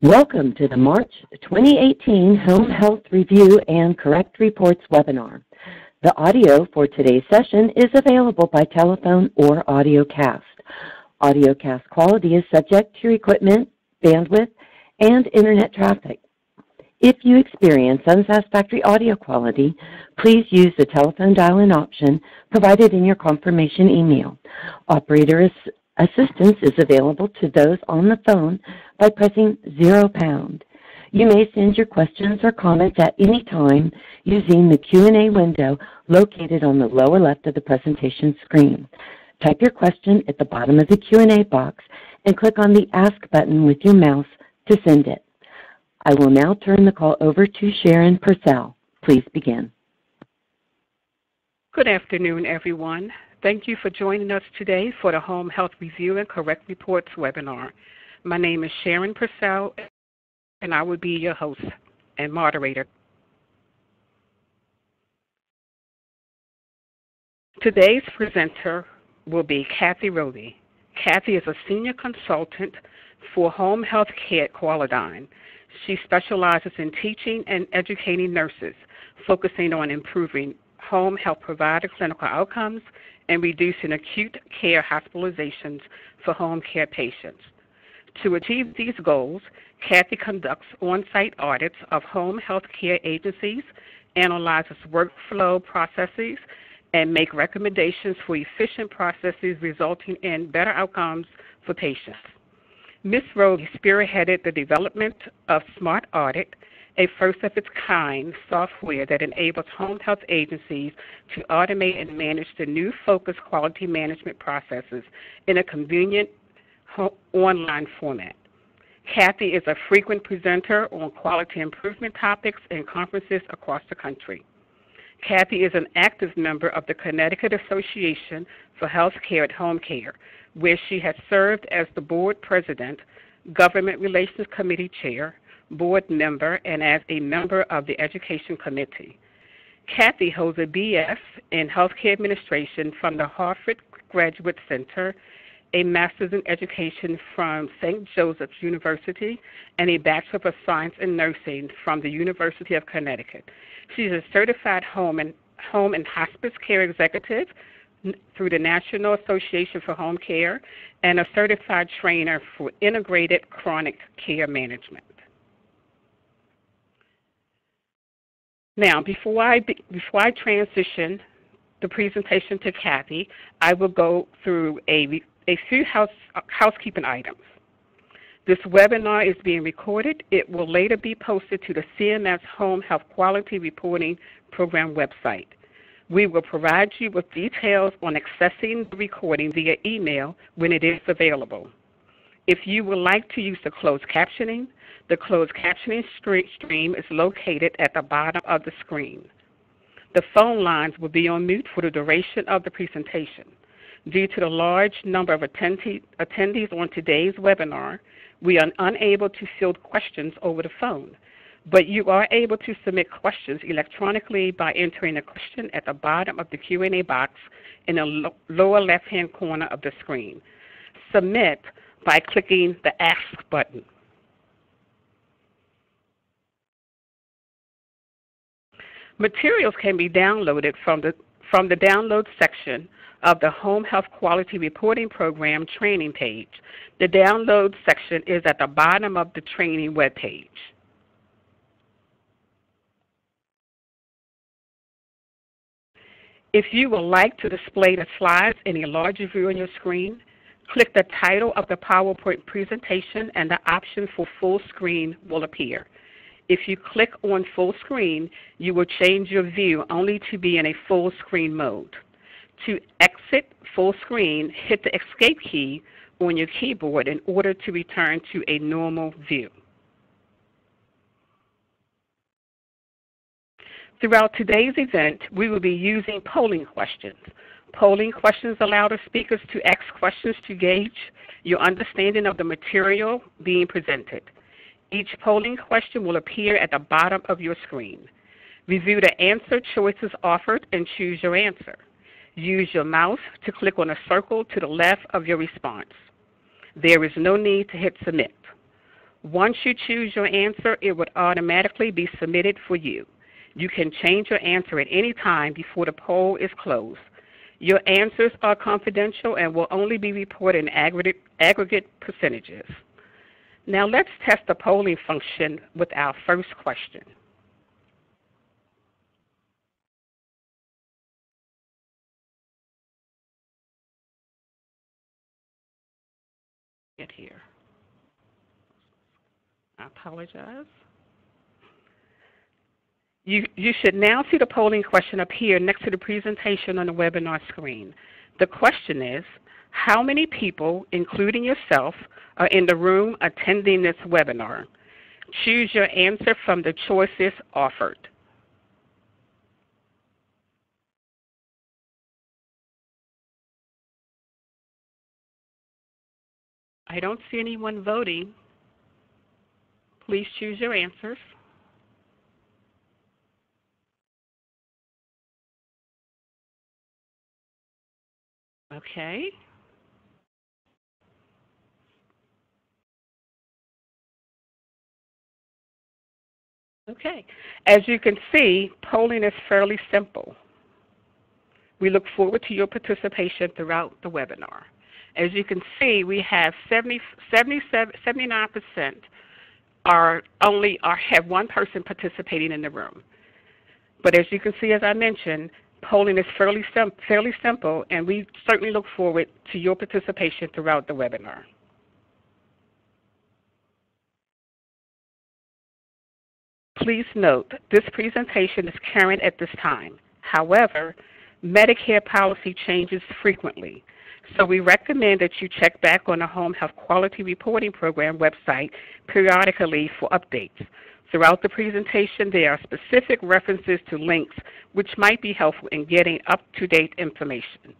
Welcome to the March 2018 Home Health Review and Correct Reports webinar. The audio for today's session is available by telephone or audiocast. Audiocast quality is subject to equipment, bandwidth, and internet traffic. If you experience unsatisfactory audio quality, please use the telephone dial-in option provided in your confirmation email. Operator assistance is available to those on the phone by pressing #. You may send your questions or comments at any time using the Q&A window located on the lower left of the presentation screen. Type your question at the bottom of the Q&A box and click on the Ask button with your mouse to send it. I will now turn the call over to Sharon Purcell. Please begin. Good afternoon, everyone. Thank you for joining us today for the Home Health Review and Correct Reports webinar. My name is Sharon Purcell, and I will be your host and moderator. Today's presenter will be Kathy Roby. Kathy is a senior consultant for home health care at Qualidine. She specializes in teaching and educating nurses, focusing on improving home health provider clinical outcomes and reducing acute care hospitalizations for home care patients. To achieve these goals, Kathy conducts on-site audits of home health care agencies, analyzes workflow processes, and makes recommendations for efficient processes resulting in better outcomes for patients. Ms. Roby spearheaded the development of Smart Audit, a first-of-its-kind software that enables home health agencies to automate and manage the new focused quality management processes in a convenient online format. Kathy is a frequent presenter on quality improvement topics and conferences across the country. Kathy is an active member of the Connecticut Association for Healthcare at Home Care, where she has served as the board president, government relations committee chair, board member, and as a member of the education committee. Kathy holds a BS in healthcare administration from the Harvard Graduate Center, a master's in education from St. Joseph's University, and a Bachelor of Science in Nursing from the University of Connecticut. She is a certified home and hospice care executive through the National Association for Home Care and a certified trainer for integrated chronic care management. Now, before I transition the presentation to Kathy, I will go through a few housekeeping items. This webinar is being recorded. It will later be posted to the CMS Home Health Quality Reporting Program website. We will provide you with details on accessing the recording via email when it is available. If you would like to use the closed captioning stream is located at the bottom of the screen. The phone lines will be on mute for the duration of the presentation. Due to the large number of attendees on today's webinar, we are unable to field questions over the phone, but you are able to submit questions electronically by entering a question at the bottom of the Q&A box in the lower left-hand corner of the screen. Submit by clicking the Ask button. Materials can be downloaded from the Download section of the Home Health Quality Reporting Program training page. The Download section is at the bottom of the training webpage. If you would like to display the slides in a larger view on your screen, click the title of the PowerPoint presentation and the option for full screen will appear. If you click on full screen, you will change your view only to be in a full screen mode. To exit full screen, hit the Escape key on your keyboard in order to return to a normal view. Throughout today's event, we will be using polling questions. Polling questions allow the speakers to ask questions to gauge your understanding of the material being presented. Each polling question will appear at the bottom of your screen. Review the answer choices offered and choose your answer. Use your mouse to click on a circle to the left of your response. There is no need to hit submit. Once you choose your answer, it would automatically be submitted for you. You can change your answer at any time before the poll is closed. Your answers are confidential and will only be reported in aggregate percentages. Now let's test the polling function with our first question. Get here. I apologize. You should now see the polling question appear next to the presentation on the webinar screen. The question is, how many people, including yourself, are in the room attending this webinar? Choose your answer from the choices offered. I don't see anyone voting. Please choose your answers. Okay. Okay. As you can see, polling is fairly simple. We look forward to your participation throughout the webinar. As you can see, we have 79% have one person participating in the room. But as you can see, as I mentioned, polling is fairly simple, and we certainly look forward to your participation throughout the webinar. Please note, this presentation is current at this time. However, Medicare policy changes frequently, so we recommend that you check back on the Home Health Quality Reporting Program website periodically for updates. Throughout the presentation, there are specific references to links which might be helpful in getting up-to-date information.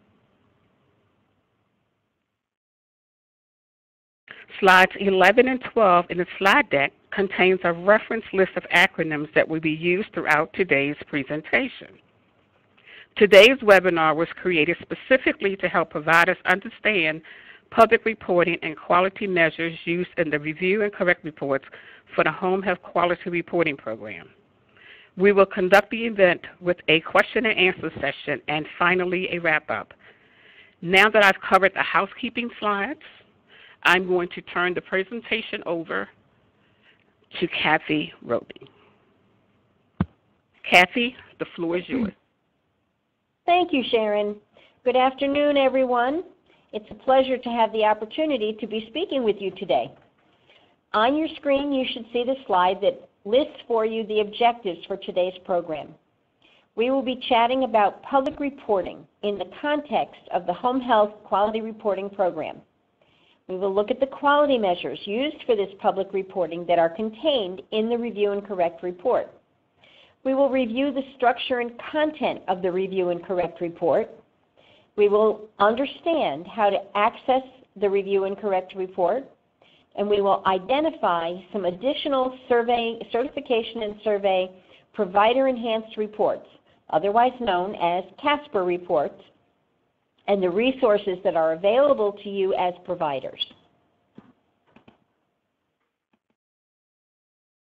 Slides 11 and 12 in the slide deck contains a reference list of acronyms that will be used throughout today's presentation. Today's webinar was created specifically to help providers understand public reporting and quality measures used in the review and correct reports for the Home Health Quality Reporting Program. We will conduct the event with a question and answer session and finally a wrap-up. Now that I've covered the housekeeping slides, I'm going to turn the presentation over to Kathy Roby. Kathy, the floor is yours. Thank you, Sharon. Good afternoon, everyone. It's a pleasure to have the opportunity to be speaking with you today. On your screen, you should see the slide that lists for you the objectives for today's program. We will be chatting about public reporting in the context of the Home Health Quality Reporting Program. We will look at the quality measures used for this public reporting that are contained in the Review and Correct report. We will review the structure and content of the Review and Correct report. We will understand how to access the Review and Correct report, and we will identify some additional certification and survey provider-enhanced reports, otherwise known as CASPER reports, and the resources that are available to you as providers.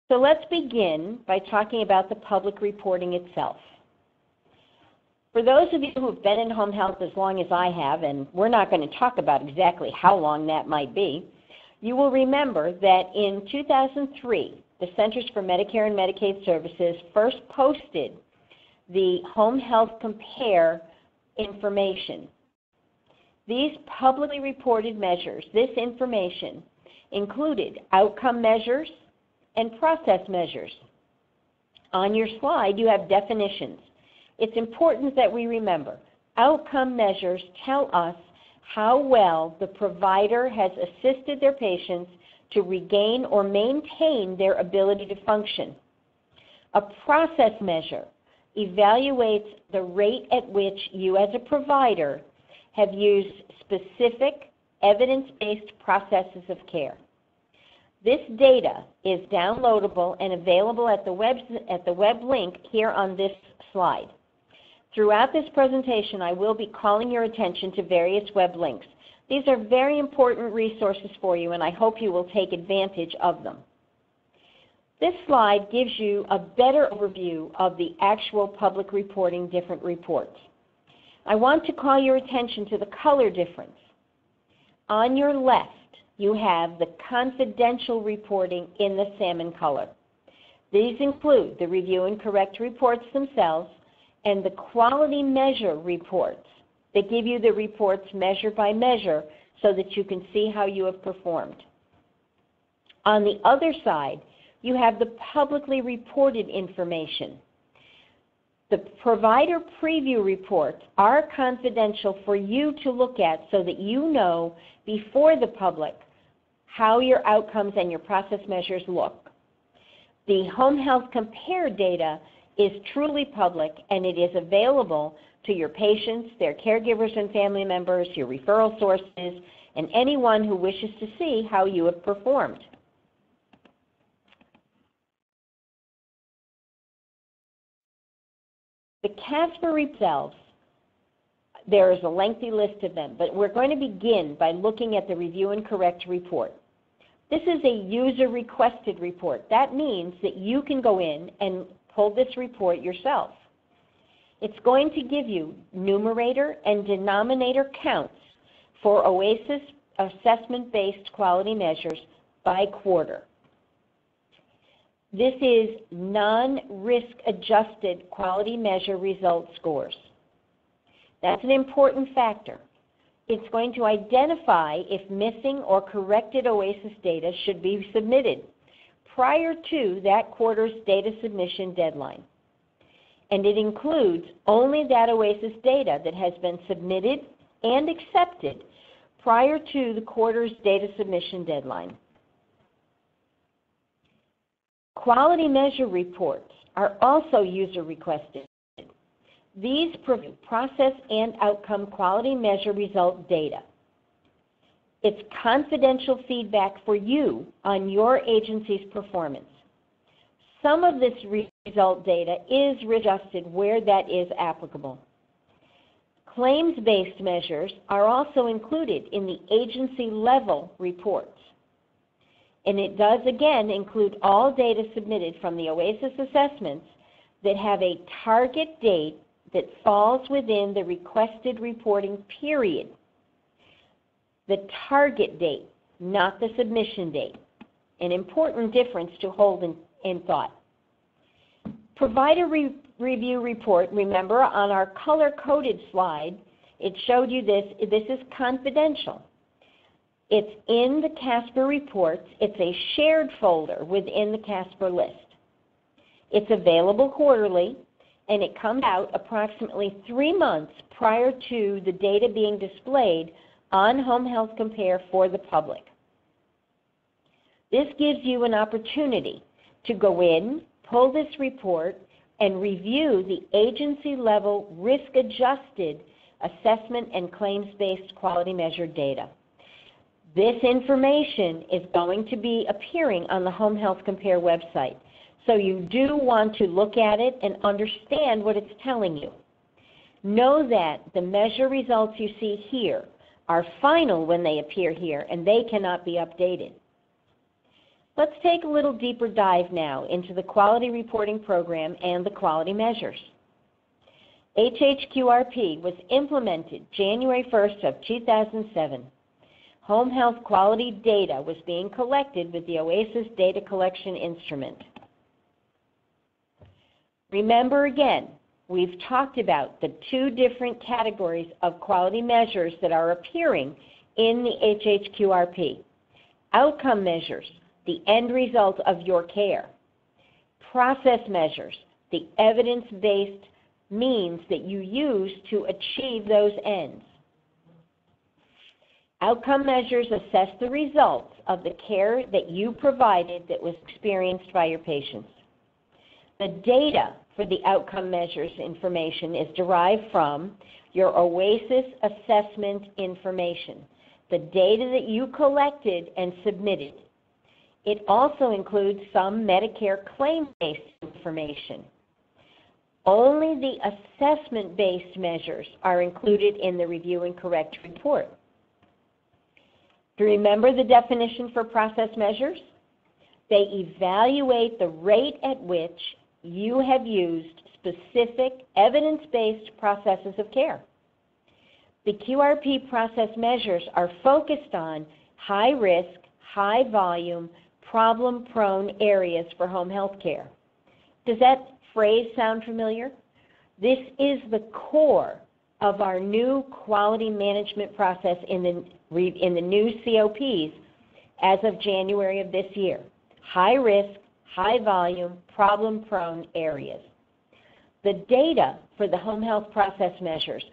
So let's begin by talking about the public reporting itself. For those of you who have been in home health as long as I have, and we're not going to talk about exactly how long that might be, you will remember that in 2003, the Centers for Medicare and Medicaid Services first posted the Home Health Compare information. These publicly reported measures, this information, included outcome measures and process measures. On your slide, you have definitions. It's important that we remember, outcome measures tell us how well the provider has assisted their patients to regain or maintain their ability to function. A process measure evaluates the rate at which you as a provider have used specific evidence-based processes of care. This data is downloadable and available at the web link here on this slide. Throughout this presentation, I will be calling your attention to various web links. These are very important resources for you, and I hope you will take advantage of them. This slide gives you a better overview of the actual public reporting different reports. I want to call your attention to the color difference. On your left, you have the confidential reporting in the salmon color. These include the review and correct reports themselves and the quality measure reports that give you the reports measure by measure so that you can see how you have performed. On the other side, you have the publicly reported information. The provider preview reports are confidential for you to look at so that you know before the public how your outcomes and your process measures look. The Home Health Compare data is truly public, and it is available to your patients, their caregivers and family members, your referral sources, and anyone who wishes to see how you have performed. The CASPER themselves, there is a lengthy list of them, but we're going to begin by looking at the review and correct report. This is a user-requested report. That means that you can go in and pull this report yourself. It's going to give you numerator and denominator counts for OASIS assessment-based quality measures by quarter. This is non-risk adjusted quality measure result scores. That's an important factor. It's going to identify if missing or corrected OASIS data should be submitted prior to that quarter's data submission deadline. And it includes only that OASIS data that has been submitted and accepted prior to the quarter's data submission deadline. Quality measure reports are also user requested. These provide process and outcome quality measure result data. It's confidential feedback for you on your agency's performance. Some of this result data is adjusted where that is applicable. Claims-based measures are also included in the agency-level reports. And it does, again, include all data submitted from the OASIS assessments that have a target date that falls within the requested reporting period. The target date, not the submission date. An important difference to hold in thought. Provider review report, remember on our color-coded slide, it showed you this. This is confidential. It's in the CASPER reports. It's a shared folder within the CASPER list. It's available quarterly, and it comes out approximately 3 months prior to the data being displayed on Home Health Compare for the public. This gives you an opportunity to go in, pull this report, and review the agency-level risk-adjusted assessment and claims-based quality measure data. This information is going to be appearing on the Home Health Compare website, so you do want to look at it and understand what it's telling you. Know that the measure results you see here are final when they appear here, and they cannot be updated. Let's take a little deeper dive now into the quality reporting program and the quality measures. HHQRP was implemented January 1st of 2007. Home health quality data was being collected with the OASIS data collection instrument. Remember again, we've talked about the 2 different categories of quality measures that are appearing in the HHQRP. Outcome measures, the end result of your care. Process measures, the evidence-based means that you use to achieve those ends. Outcome measures assess the results of the care that you provided that was experienced by your patients. The data for the outcome measures information is derived from your OASIS assessment information, the data that you collected and submitted. It also includes some Medicare claim-based information. Only the assessment-based measures are included in the review and correct report. Do you remember the definition for process measures? They evaluate the rate at which you have used specific evidence-based processes of care. The QRP process measures are focused on high-risk, high-volume, problem-prone areas for home health care. Does that phrase sound familiar? This is the core of our new quality management process in the new COPs as of January of this year. High-risk, high-volume, problem-prone areas. The data for the home health process measures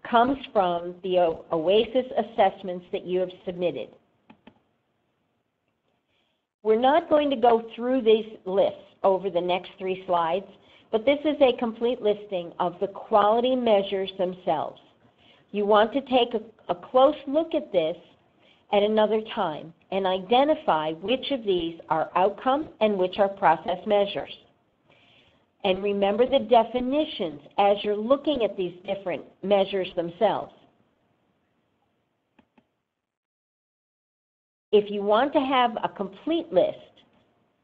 comes from the OASIS assessments that you have submitted. We're not going to go through these lists over the next 3 slides, but this is a complete listing of the quality measures themselves. You want to take a close look at this at another time and identify which of these are outcome and which are process measures. And remember the definitions as you're looking at these different measures themselves. If you want to have a complete list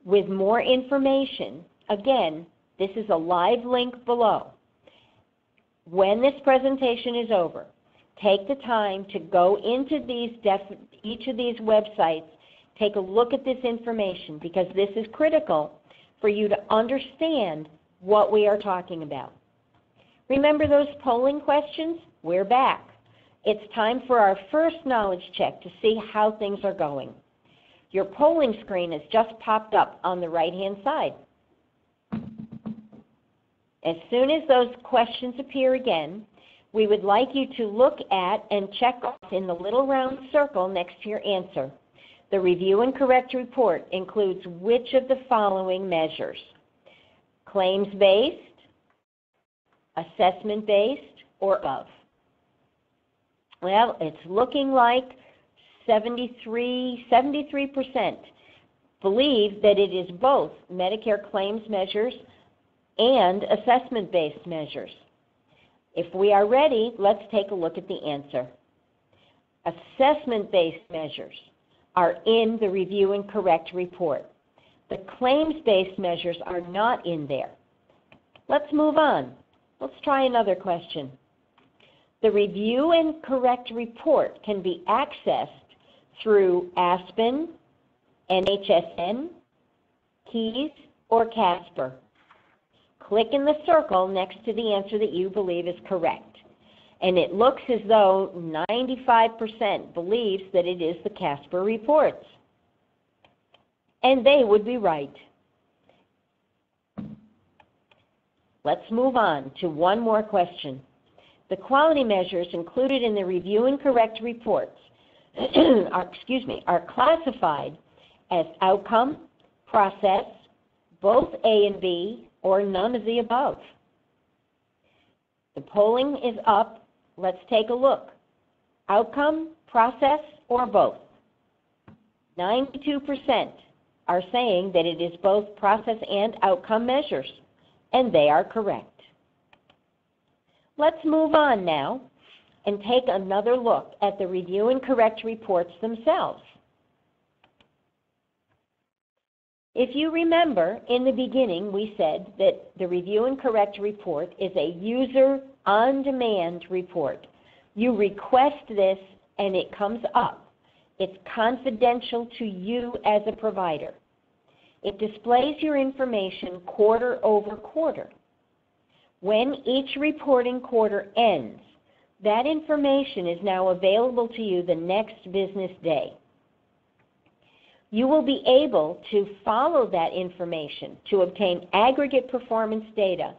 with more information, again, this is a live link below. When this presentation is over, take the time to go into each of these websites, take a look at this information, because this is critical for you to understand what we are talking about. Remember those polling questions? We're back. It's time for our first knowledge check to see how things are going. Your polling screen has just popped up on the right-hand side. As soon as those questions appear again, we would like you to look at and check off in the little round circle next to your answer. The review and correct report includes which of the following measures? Claims-based, assessment-based, or above? Well, it's looking like 73% believe that it is both Medicare claims measures and assessment-based measures. If we are ready, let's take a look at the answer. Assessment-based measures are in the review and correct report. The claims-based measures are not in there. Let's move on. Let's try another question. The review and correct report can be accessed through ASPEN, NHSN, KEYS, or CASPER. Click in the circle next to the answer that you believe is correct. And it looks as though 95% believes that it is the CASPER reports. And they would be right. Let's move on to one more question. The quality measures included in the review and correct reports are classified as outcome, process, both A and B, or none of the above. The polling is up. Let's take a look. Outcome, process, or both? 92% are saying that it is both process and outcome measures, and they are correct. Let's move on now and take another look at the review and correct reports themselves. If you remember, in the beginning we said that the review and correct report is a user on-demand report. You request this and it comes up. It's confidential to you as a provider. It displays your information quarter over quarter. When each reporting quarter ends, that information is now available to you the next business day. You will be able to follow that information to obtain aggregate performance data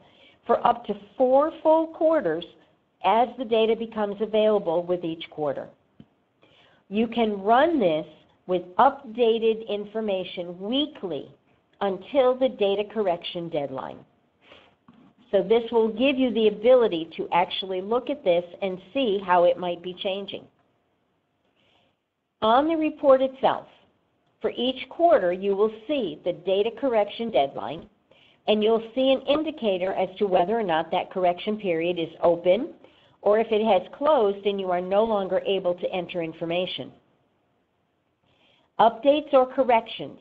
for up to 4 full quarters as the data becomes available with each quarter. You can run this with updated information weekly until the data correction deadline. So this will give you the ability to actually look at this and see how it might be changing. On the report itself, for each quarter, you will see the data correction deadline, and you'll see an indicator as to whether or not that correction period is open, or if it has closed and you are no longer able to enter information. Updates or corrections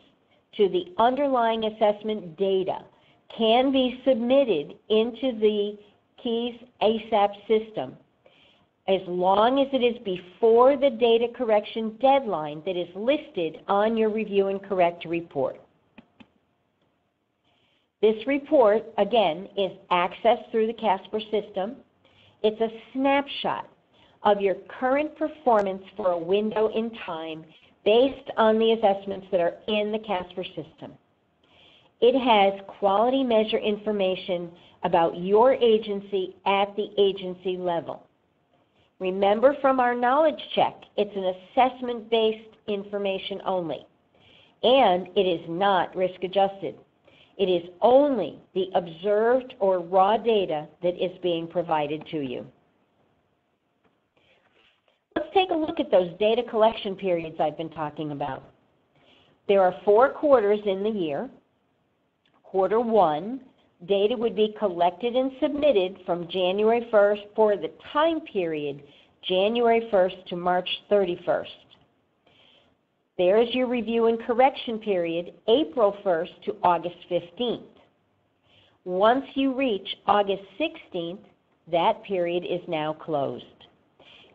to the underlying assessment data can be submitted into the KEYS ASAP system as long as it is before the data correction deadline that is listed on your Review and Correct report. This report, again, is accessed through the CASPER system. It's a snapshot of your current performance for a window in time based on the assessments that are in the CASPER system. It has quality measure information about your agency at the agency level. Remember from our knowledge check, it's an assessment-based information only, and it is not risk adjusted. It is only the observed or raw data that is being provided to you. Let's take a look at those data collection periods I've been talking about. There are 4 quarters in the year. Quarter 1, data would be collected and submitted from January 1st for the time period January 1st to March 31st. There's your review and correction period, April 1st to August 15th. Once you reach August 16th, that period is now closed.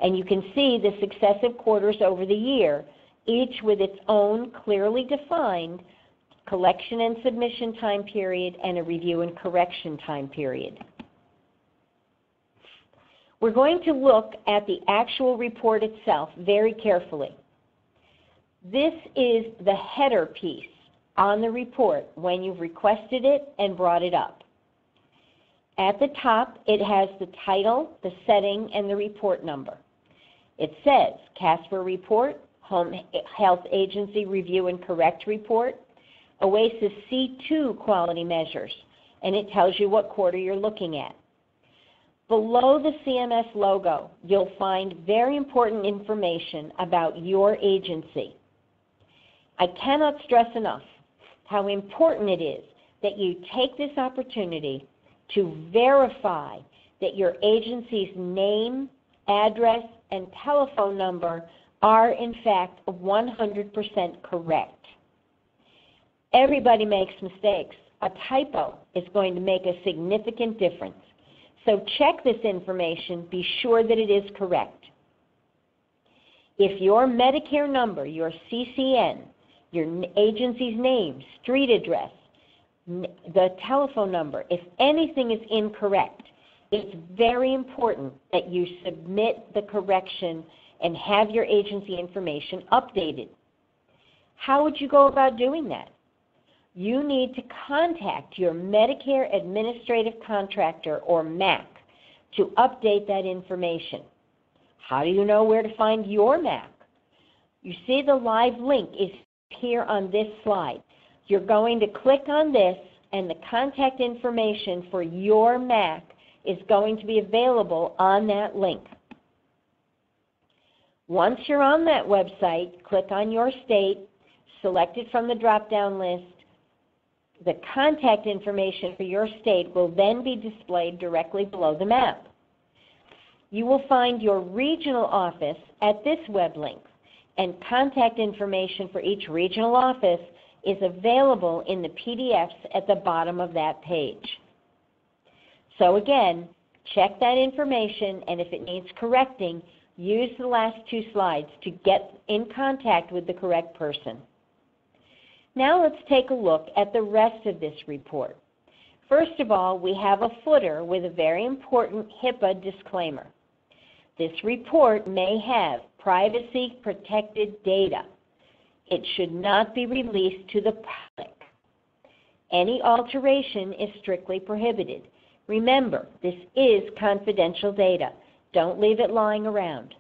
And you can see the successive quarters over the year, each with its own clearly defined collection and submission time period and a review and correction time period. We're going to look at the actual report itself very carefully. This is the header piece on the report when you've requested it and brought it up. At the top, it has the title, the setting, and the report number. It says CASPER Report, Home Health Agency Review and Correct Report, OASIS C2 Quality Measures, and it tells you what quarter you're looking at. Below the CMS logo, you'll find very important information about your agency. I cannot stress enough how important it is that you take this opportunity to verify that your agency's name, address, and telephone number are in fact 100% correct. Everybody makes mistakes. A typo is going to make a significant difference. So check this information, be sure that it is correct. If your Medicare number, your CCN, your agency's name, street address, the telephone number, if anything is incorrect, it's very important that you submit the correction and have your agency information updated. How would you go about doing that? You need to contact your Medicare Administrative Contractor, or MAC, to update that information. How do you know where to find your MAC? You see the live link is here on this slide. You're going to click on this, and the contact information for your MAC is going to be available on that link. Once you're on that website, click on your state, select it from the drop-down list. The contact information for your state will then be displayed directly below the map. You will find your regional office at this web link, and contact information for each regional office is available in the PDFs at the bottom of that page. So again, check that information, and if it needs correcting, use the last 2 slides to get in contact with the correct person. Now let's take a look at the rest of this report. First of all, we have a footer with a very important HIPAA disclaimer. This report may have privacy-protected data. It should not be released to the public. Any alteration is strictly prohibited. Remember, this is confidential data. Don't leave it lying around.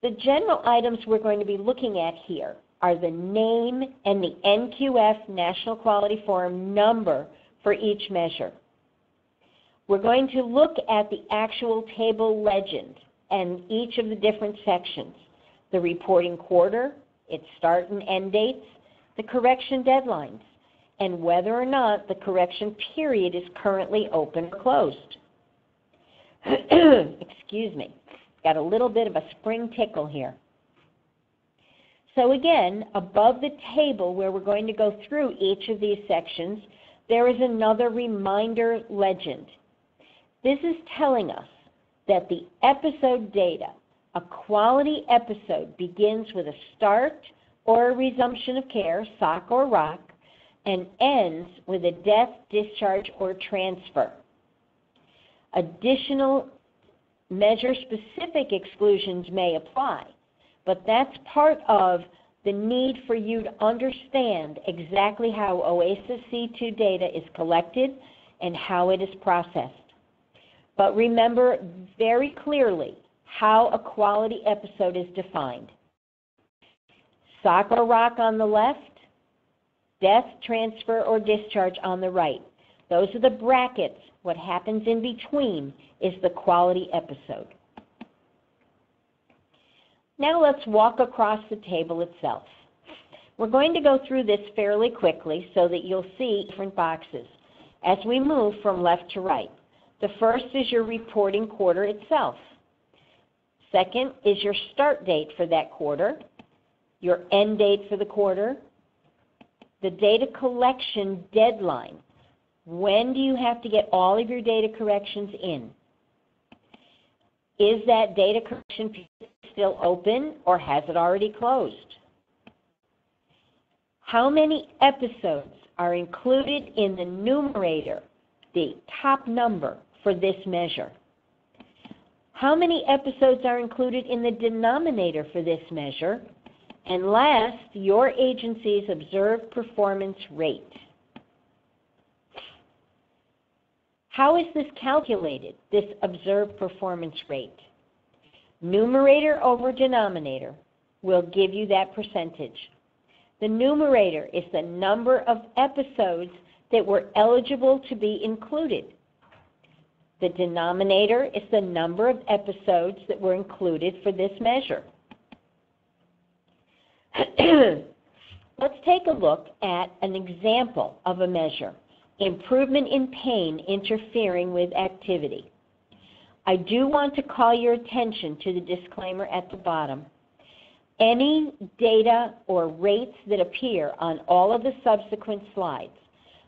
The general items we're going to be looking at here are the name and the NQF National Quality Forum number for each measure. We're going to look at the actual table legend and each of the different sections, the reporting quarter, its start and end dates, the correction deadlines, and whether or not the correction period is currently open or closed. Excuse me, got a little bit of a spring tickle here. So again, above the table where we're going to go through each of these sections, there is another reminder legend. This is telling us that the episode data, a quality episode, begins with a start or a resumption of care, SOC or ROC, and ends with a death, discharge, or transfer. Additional measure-specific exclusions may apply, but that's part of the need for you to understand exactly how OASIS C2 data is collected and how it is processed. But remember very clearly how a quality episode is defined. SOC or ROC on the left, death, transfer, or discharge on the right. Those are the brackets. What happens in between is the quality episode. Now let's walk across the table itself. We're going to go through this fairly quickly so that you'll see different boxes as we move from left to right. The first is your reporting quarter itself. Second is your start date for that quarter, your end date for the quarter, the data collection deadline. When do you have to get all of your data corrections in? Is that data correction period still open or has it already closed? How many episodes are included in the numerator, the top number for this measure? How many episodes are included in the denominator for this measure? And last, your agency's observed performance rate. How is this calculated, this observed performance rate? Numerator over denominator will give you that percentage. The numerator is the number of episodes that were eligible to be included. The denominator is the number of episodes that were included for this measure. Let's take a look at an example of a measure, improvement in pain interfering with activity. I do want to call your attention to the disclaimer at the bottom. Any data or rates that appear on all of the subsequent slides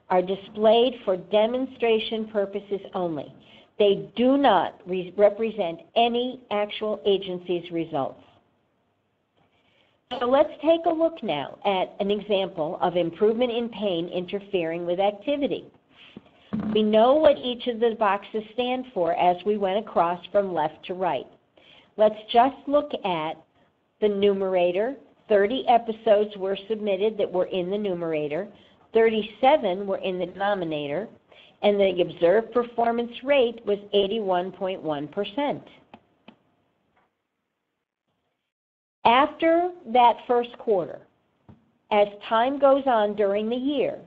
are displayed for demonstration purposes only. They do not represent any actual agency's results. So let's take a look now at an example of improvement in pain interfering with activity. We know what each of the boxes stand for as we went across from left to right. Let's just look at the numerator. 30 episodes were submitted that were in the numerator. 37 were in the denominator. And the observed performance rate was 81.1%. After that first quarter, as time goes on during the year,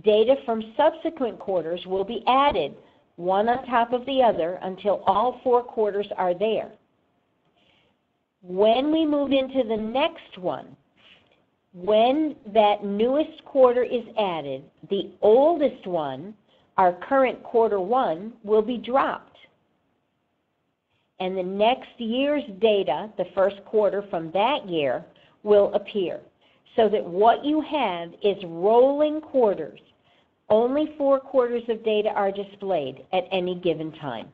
data from subsequent quarters will be added one on top of the other until all 4 quarters are there. When we move into the next one, when that newest quarter is added, the oldest one, our current quarter 1, will be dropped. And the next year's data, the first quarter from that year, will appear. So that what you have is rolling quarters. Only 4 quarters of data are displayed at any given time.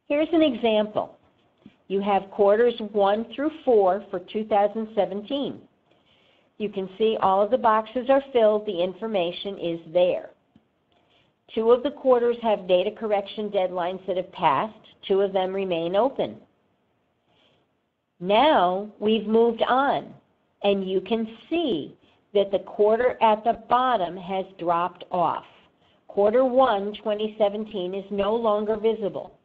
Here's an example. You have quarters 1 through 4 for 2017. You can see all of the boxes are filled. The information is there. 2 of the quarters have data correction deadlines that have passed. 2 of them remain open. Now we've moved on, and you can see that the quarter at the bottom has dropped off. Quarter 1, 2017 is no longer visible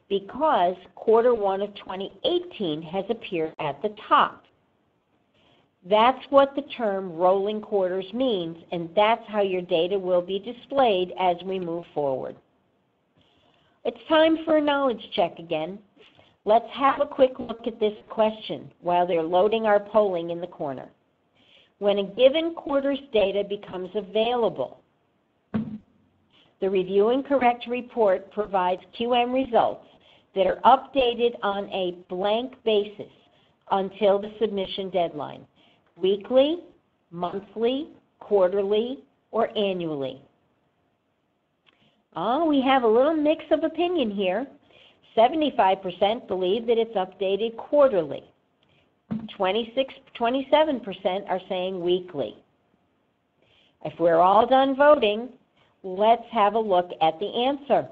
because quarter 1 of 2018 has appeared at the top. That's what the term rolling quarters means, and that's how your data will be displayed as we move forward. It's time for a knowledge check again. Let's have a quick look at this question while they're loading our polling in the corner. When a given quarter's data becomes available, the Review and Correct report provides QM results that are updated on a blank basis until the submission deadline? Weekly, monthly, quarterly, or annually? Oh, we have a little mix of opinion here. 75% believe that it's updated quarterly. 27% are saying weekly. If we're all done voting, let's have a look at the answer.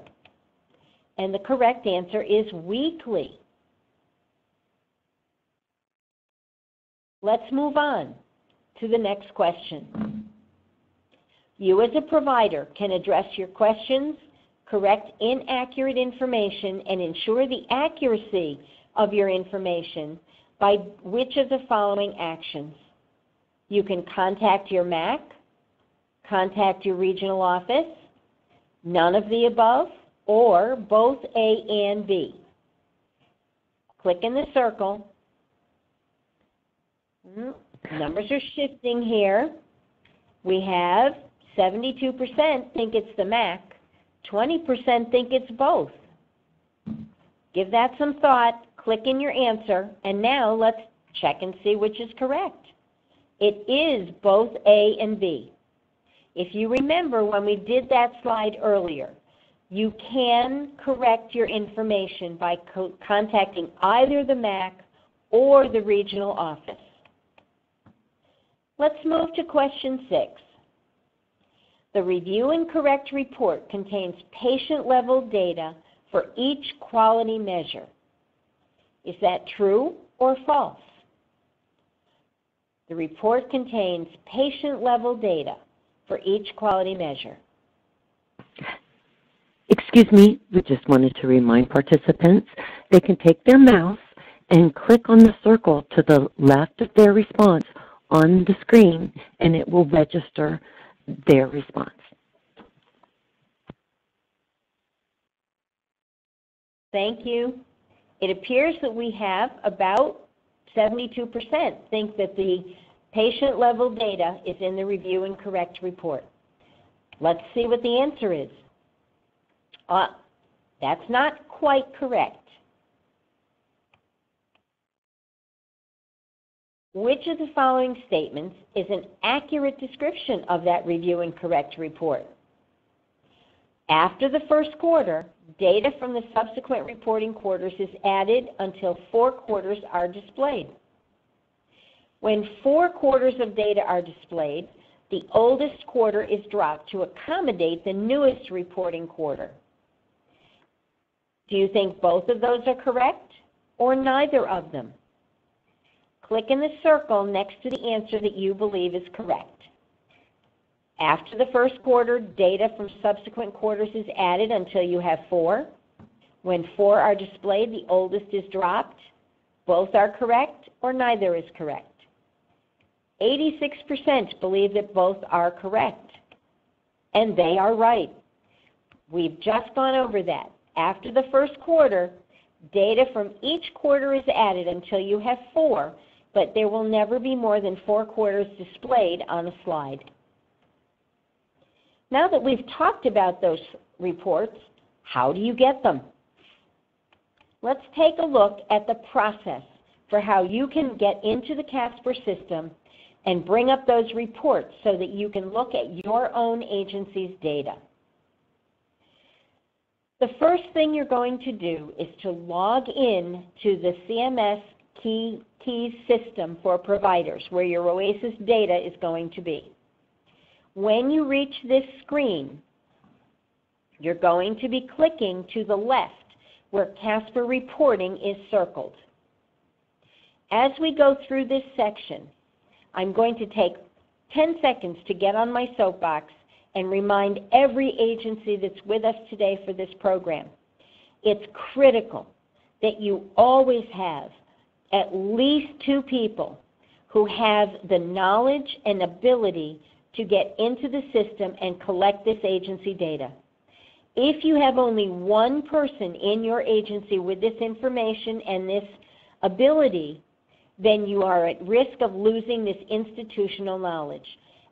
And the correct answer is weekly. Let's move on to the next question. You as a provider can address your questions, correct inaccurate information, and ensure the accuracy of your information by which of the following actions? You can contact your MAC, contact your regional office, none of the above, or both A and B. Click in the circle. Numbers are shifting here. We have 72% think it's the MAC, 20% think it's both. Give that some thought, click in your answer, and now let's check and see which is correct. It is both A and B. If you remember when we did that slide earlier, you can correct your information by contacting either the MAC or the regional office. Let's move to question 6. The review and correct report contains patient-level data for each quality measure. Is that true or false? The report contains patient-level data for each quality measure. Excuse me, we just wanted to remind participants they can take their mouse and click on the circle to the left of their response on the screen, and it will register their response. Thank you. It appears that we have about 72% think that the patient-level data is in the review and correct report. Let's see what the answer is. That's not quite correct. Which of the following statements is an accurate description of that review and correct report? After the first quarter, data from the subsequent reporting quarters is added until 4 quarters are displayed. When 4 quarters of data are displayed, the oldest quarter is dropped to accommodate the newest reporting quarter. Do you think both of those are correct or neither of them? Click in the circle next to the answer that you believe is correct. After the first quarter, data from subsequent quarters is added until you have 4. When 4 are displayed, the oldest is dropped. Both are correct or neither is correct. 86% believe that both are correct, and they are right. We've just gone over that. After the first quarter, data from each quarter is added until you have 4, but there will never be more than 4 quarters displayed on a slide. Now that we've talked about those reports, how do you get them? Let's take a look at the process for how you can get into the CASPER system and bring up those reports so that you can look at your own agency's data. The first thing you're going to do is to log in to the CMS Keys system for providers, where your OASIS data is going to be. When you reach this screen, you're going to be clicking to the left where CASPER reporting is circled. As we go through this section, I'm going to take 10 seconds to get on my soapbox and remind every agency that's with us today for this program. It's critical that you always have at least 2 people who have the knowledge and ability to get into the system and collect this agency data. If you have only 1 person in your agency with this information and this ability, then you are at risk of losing this institutional knowledge.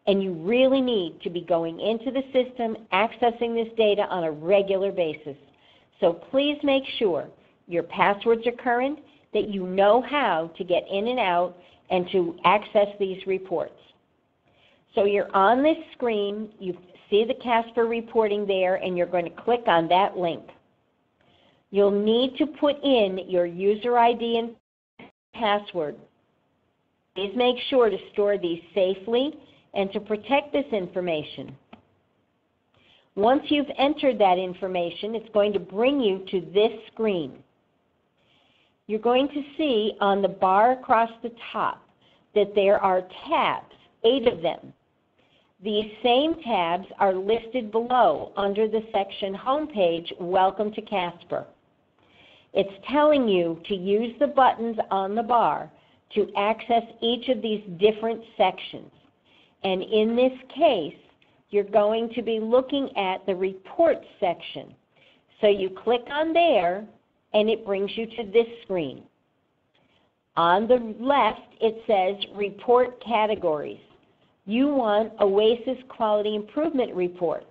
And you really need to be going into the system, accessing this data on a regular basis. So please make sure your passwords are current that you know how to get in and out and to access these reports. So you're on this screen, you see the CASPER reporting there, and you're going to click on that link. You'll need to put in your user ID and password. Please make sure to store these safely and to protect this information. Once you've entered that information, it's going to bring you to this screen. You're going to see on the bar across the top that there are tabs, 8 of them. These same tabs are listed below under the section Homepage, Welcome to CASPER. It's telling you to use the buttons on the bar to access each of these different sections. And in this case, you're going to be looking at the Reports section. So you click on there, and it brings you to this screen. On the left, it says Report Categories. You want OASIS Quality Improvement Reports.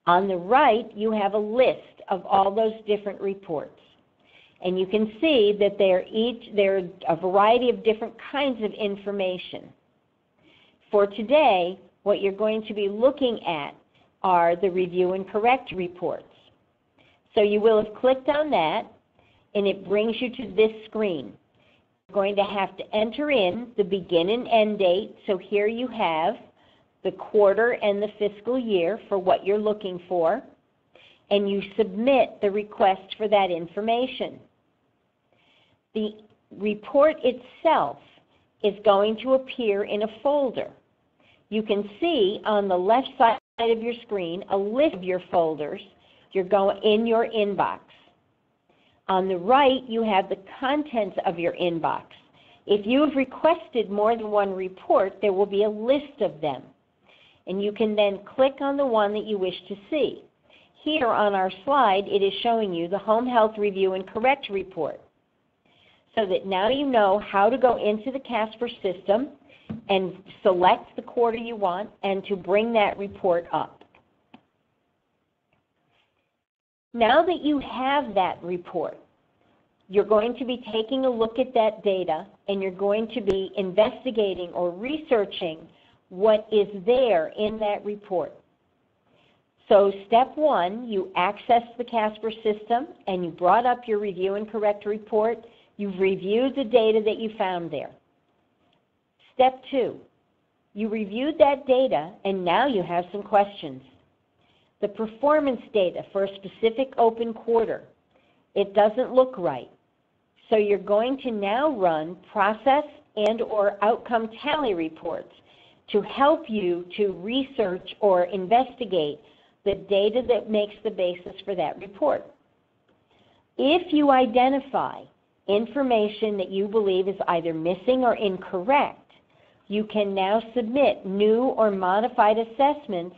On the right, you have a list of all those different reports. And you can see that they're a variety of different kinds of information. For today, what you're going to be looking at are the Review and Correct reports. So you will have clicked on that, and it brings you to this screen. You're going to have to enter in the begin and end date. So here you have the quarter and the fiscal year for what you're looking for, and you submit the request for that information. The report itself is going to appear in a folder. You can see on the left side of your screen a list of your folders in your inbox. On the right, you have the contents of your inbox. If you have requested more than one report, there will be a list of them. And you can then click on the one that you wish to see. Here on our slide, it is showing you the Home Health Review and Correct report. So that now you know how to go into the CASPER system and select the quarter you want and to bring that report up. Now that you have that report, you're going to be taking a look at that data, and you're going to be investigating or researching what is there in that report. So step 1, you access the CASPER system and you brought up your Review and Correct report. You've reviewed the data that you found there. Step 2, you reviewed that data and now you have some questions. The performance data for a specific open quarter, it doesn't look right. So you're going to now run process and or outcome tally reports to help you to research or investigate the data that makes the basis for that report. If you identify information that you believe is either missing or incorrect, you can now submit new or modified assessments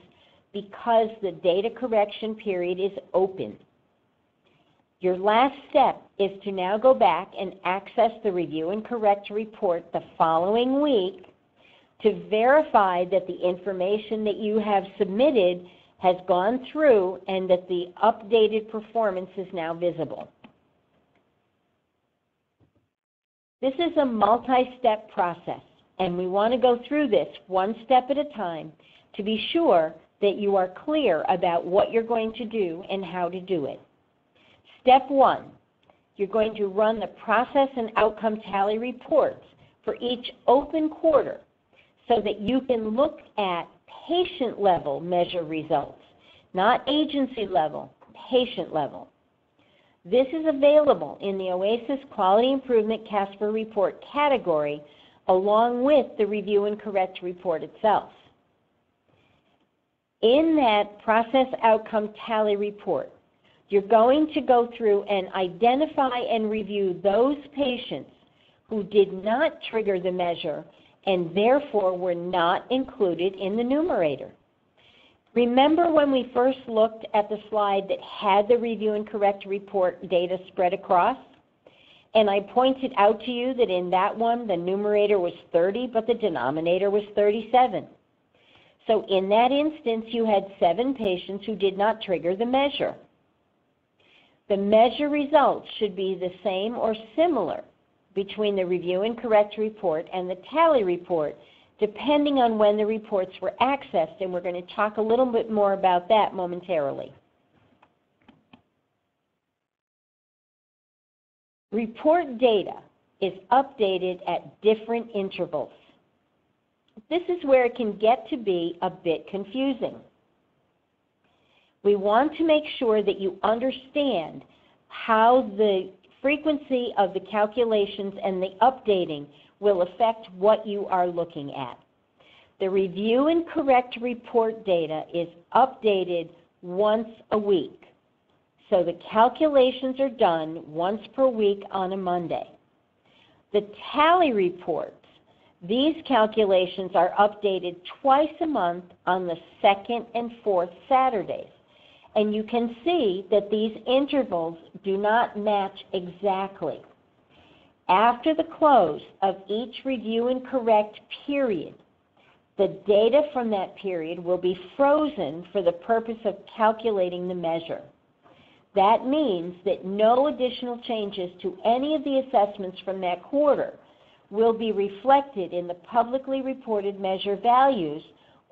because the data correction period is open. Your last step is to now go back and access the Review and Correct report the following week to verify that the information that you have submitted has gone through and that the updated performance is now visible. This is a multi-step process, and we want to go through this one step at a time to be sure that you are clear about what you're going to do and how to do it. Step 1, you're going to run the process and outcome tally reports for each open quarter so that you can look at patient level measure results, not agency level, patient level. This is available in the OASIS Quality Improvement CASPER Report category along with the Review and Correct report itself. In that process outcome tally report, you're going to go through and identify and review those patients who did not trigger the measure and therefore were not included in the numerator. Remember when we first looked at the slide that had the Review and Correct report data spread across? And I pointed out to you that in that one the numerator was 30, but the denominator was 37. So in that instance, you had 7 patients who did not trigger the measure. The measure results should be the same or similar between the review and correct report and the tally report, depending on when the reports were accessed, and we're going to talk a little bit more about that momentarily. Report data is updated at different intervals. This is where it can get to be a bit confusing. We want to make sure that you understand how the frequency of the calculations and the updating will affect what you are looking at. The review and correct report data is updated once a week. So the calculations are done once per week on a Monday. The tally reports, these calculations are updated twice a month on the second and fourth Saturdays. And you can see that these intervals do not match exactly. After the close of each review and correct period, the data from that period will be frozen for the purpose of calculating the measure. That means that no additional changes to any of the assessments from that quarter will be reflected in the publicly reported measure values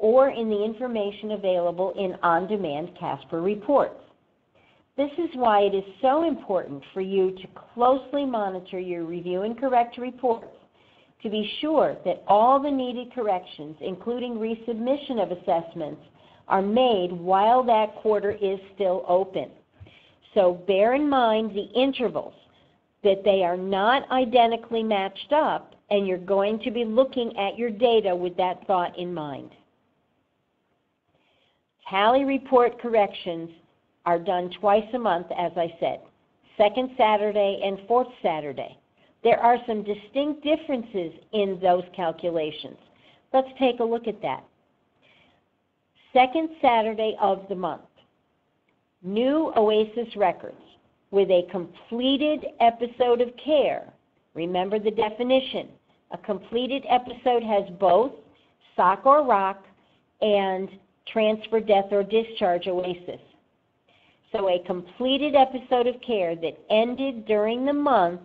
or in the information available in on-demand CASPER reports. This is why it is so important for you to closely monitor your review and correct reports to be sure that all the needed corrections, including resubmission of assessments, are made while that quarter is still open. So bear in mind the intervals, that they are not identically matched up, and you're going to be looking at your data with that thought in mind. Tally report corrections are done twice a month, as I said, second Saturday and fourth Saturday. There are some distinct differences in those calculations. Let's take a look at that. Second Saturday of the month, new OASIS records with a completed episode of care. Remember the definition. A completed episode has both SOC or ROC and transfer, death, or discharge OASIS. So a completed episode of care that ended during the month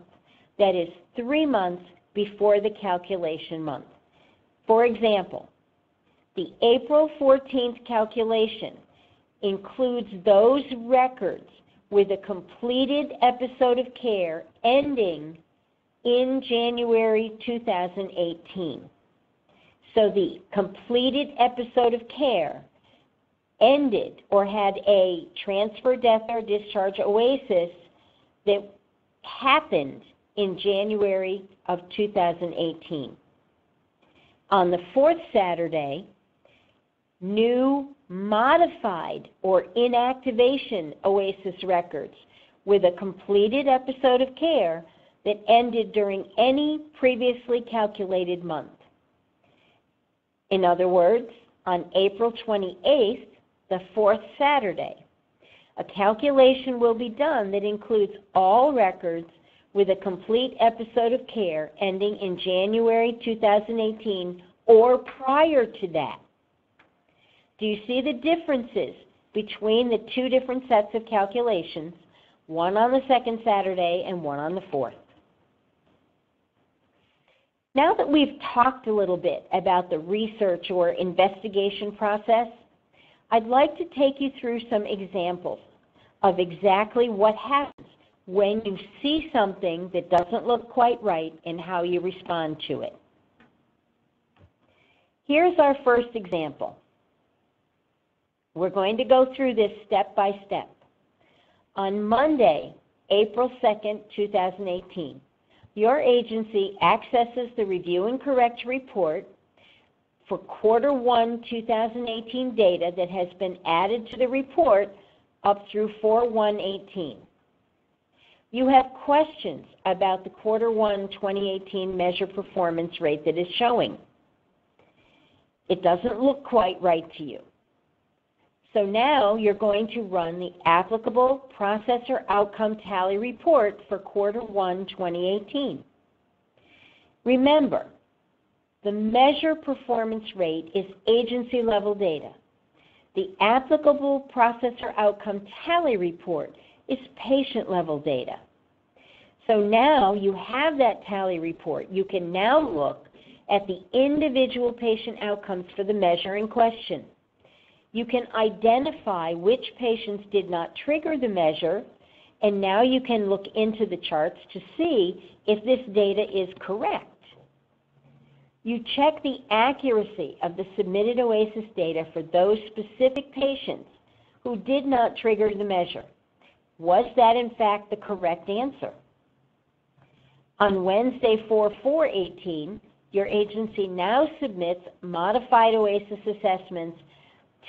that is 3 months before the calculation month. For example, the April 14th calculation includes those records with a completed episode of care ending in January 2018. So the completed episode of care ended or had a transfer, death, or discharge OASIS that happened in January of 2018. On the fourth Saturday, new modified or inactivation OASIS records with a completed episode of care that ended during any previously calculated month. In other words, on April 28th, the fourth Saturday, a calculation will be done that includes all records with a complete episode of care ending in January 2018 or prior to that. Do you see the differences between the two different sets of calculations, one on the second Saturday and one on the fourth? Now that we've talked a little bit about the research or investigation process, I'd like to take you through some examples of exactly what happens when you see something that doesn't look quite right and how you respond to it. Here's our first example. We're going to go through this step by step. On Monday, April 2nd, 2018, your agency accesses the review and correct report for quarter 1 2018 data that has been added to the report up through 4/1/18. You have questions about the quarter 1 2018 measure performance rate that is showing. It doesn't look quite right to you. So now you're going to run the applicable processor outcome tally report for quarter 1 2018. Remember, the measure performance rate is agency level data. The applicable processor outcome tally report is patient-level data. So now you have that tally report. You can now look at the individual patient outcomes for the measure in question. You can identify which patients did not trigger the measure, and now you can look into the charts to see if this data is correct. You check the accuracy of the submitted OASIS data for those specific patients who did not trigger the measure. Was that in fact the correct answer? On Wednesday, 4/4/18, your agency now submits modified OASIS assessments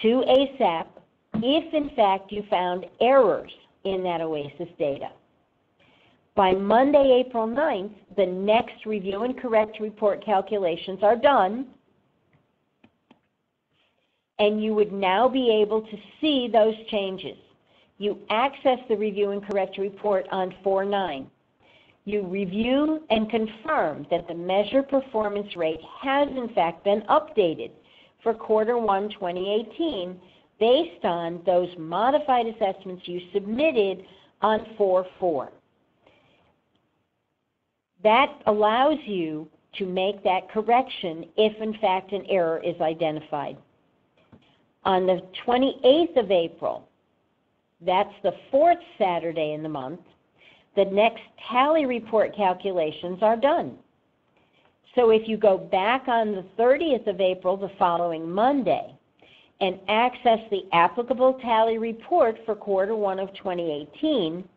to ASAP if in fact you found errors in that OASIS data. By Monday, April 9th, the next review and correct report calculations are done, and you would now be able to see those changes. You access the review and correct report on 4/9. You review and confirm that the measure performance rate has in fact been updated for Q1 2018 based on those modified assessments you submitted on 4/4. That allows you to make that correction if in fact an error is identified. On the 28th of April, that's the fourth Saturday in the month, the next tally report calculations are done. So if you go back on the 30th of April, the following Monday, and access the applicable tally report for Q1 of 2018,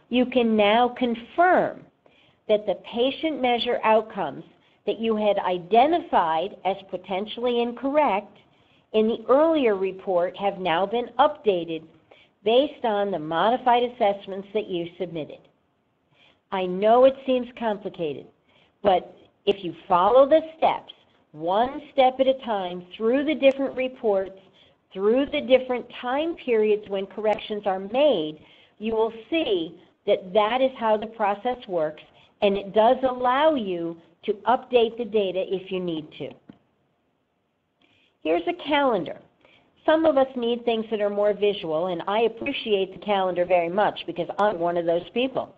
you can now confirm that the patient measure outcomes that you had identified as potentially incorrect in the earlier report have now been updated based on the modified assessments that you submitted. I know it seems complicated, but if you follow the steps, one step at a time, through the different reports, through the different time periods when corrections are made, you will see that that is how the process works, and it does allow you to update the data if you need to. Here's a calendar. Some of us need things that are more visual, and I appreciate the calendar very much because I'm one of those people.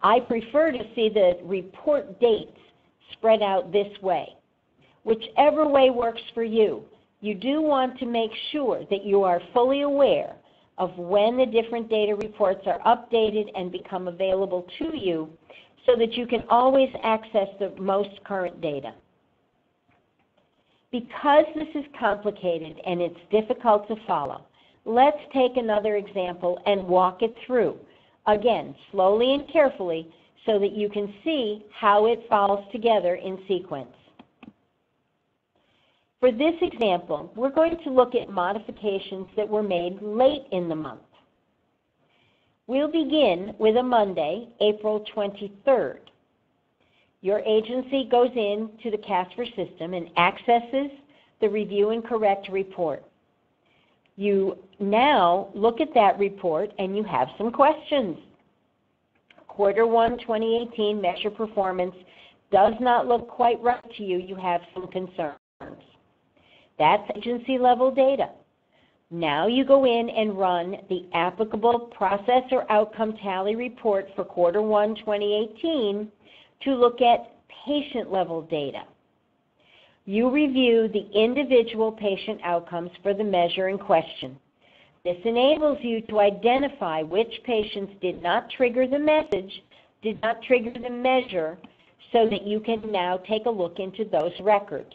I prefer to see the report dates spread out this way. Whichever way works for you, you do want to make sure that you are fully aware of when the different data reports are updated and become available to you so that you can always access the most current data. Because this is complicated and it's difficult to follow, let's take another example and walk it through. Again, slowly and carefully so that you can see how it falls together in sequence. For this example, we're going to look at modifications that were made late in the month. We'll begin with a Monday, April 23rd. Your agency goes into the CASPER system and accesses the review and correct report. You now look at that report and you have some questions. Q1 2018 measure performance does not look quite right to you. You have some concerns. That's agency level data. Now you go in and run the applicable process or outcome tally report for Q1 2018 to look at patient level data. You review the individual patient outcomes for the measure in question. This enables you to identify which patients did not trigger the message, did not trigger the measure, so that you can now take a look into those records.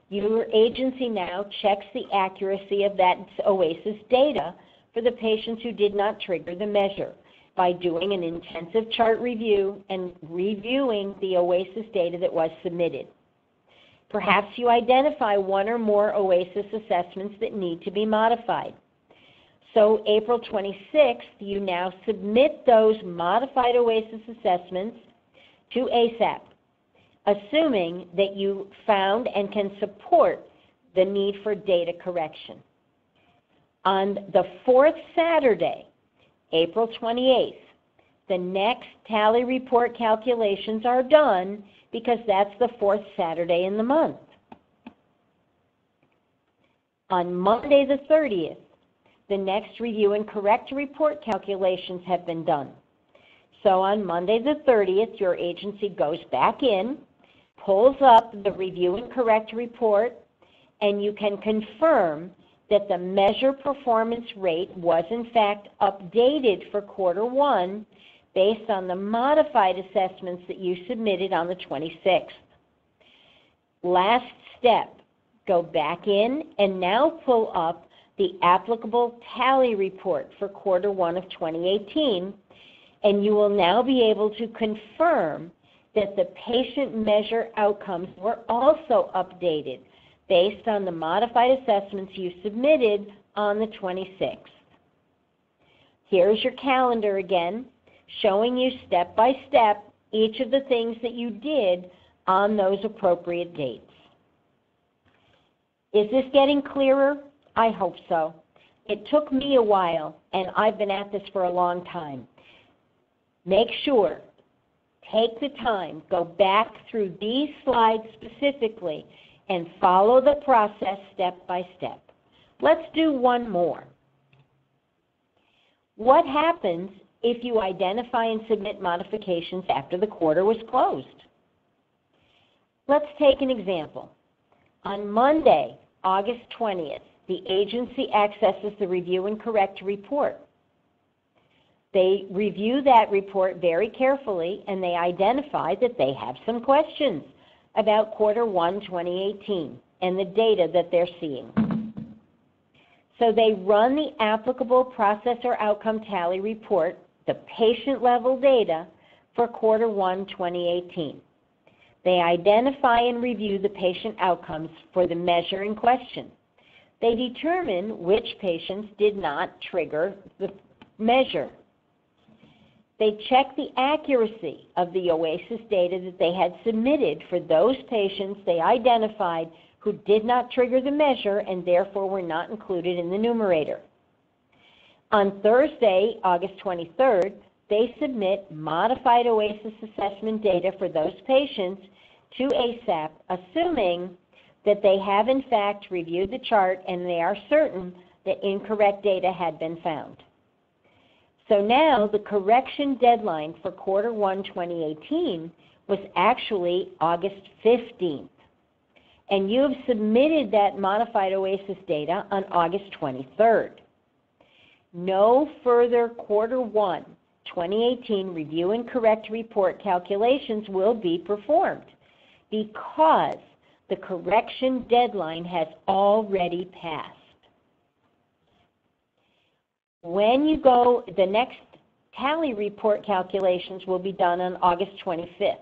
Your agency now checks the accuracy of that OASIS data for the patients who did not trigger the measure by doing an intensive chart review and reviewing the OASIS data that was submitted. Perhaps you identify one or more OASIS assessments that need to be modified. So April 26th, you now submit those modified OASIS assessments to ASAP, assuming that you found and can support the need for data correction. On the fourth Saturday, April 28th, the next tally report calculations are done because that's the fourth Saturday in the month. On Monday the 30th, the next review and correct report calculations have been done. So on Monday the 30th, your agency goes back in, pulls up the review and correct report, and you can confirm that the measure performance rate was in fact updated for quarter 1 based on the modified assessments that you submitted on the 26th. Last step, go back in and now pull up the applicable tally report for quarter 1 of 2018, and you will now be able to confirm that the patient measure outcomes were also updated based on the modified assessments you submitted on the 26th. Here's your calendar again, showing you step by step each of the things that you did on those appropriate dates. Is this getting clearer? I hope so. It took me a while, and I've been at this for a long time. Make sure, take the time, go back through these slides specifically, and follow the process step by step. Let's do one more. What happens if you identify and submit modifications after the quarter was closed? Let's take an example. On Monday, August 20th, the agency accesses the review and correct report. They review that report very carefully, and they identify that they have some questions about quarter 1, 2018 and the data that they're seeing. So they run the applicable process or outcome tally report, the patient level data, for quarter 1, 2018. They identify and review the patient outcomes for the measure in question. They determine which patients did not trigger the measure. They check the accuracy of the OASIS data that they had submitted for those patients they identified who did not trigger the measure and therefore were not included in the numerator. On Thursday, August 23rd, they submit modified OASIS assessment data for those patients to ASAP, assuming that they have in fact reviewed the chart and they are certain that incorrect data had been found. So now the correction deadline for quarter 1, 2018 was actually August 15th. And you have submitted that modified OASIS data on August 23rd. No further quarter 1, 2018 review and correct report calculations will be performed because the correction deadline has already passed. When you go, the next tally report calculations will be done on August 25th,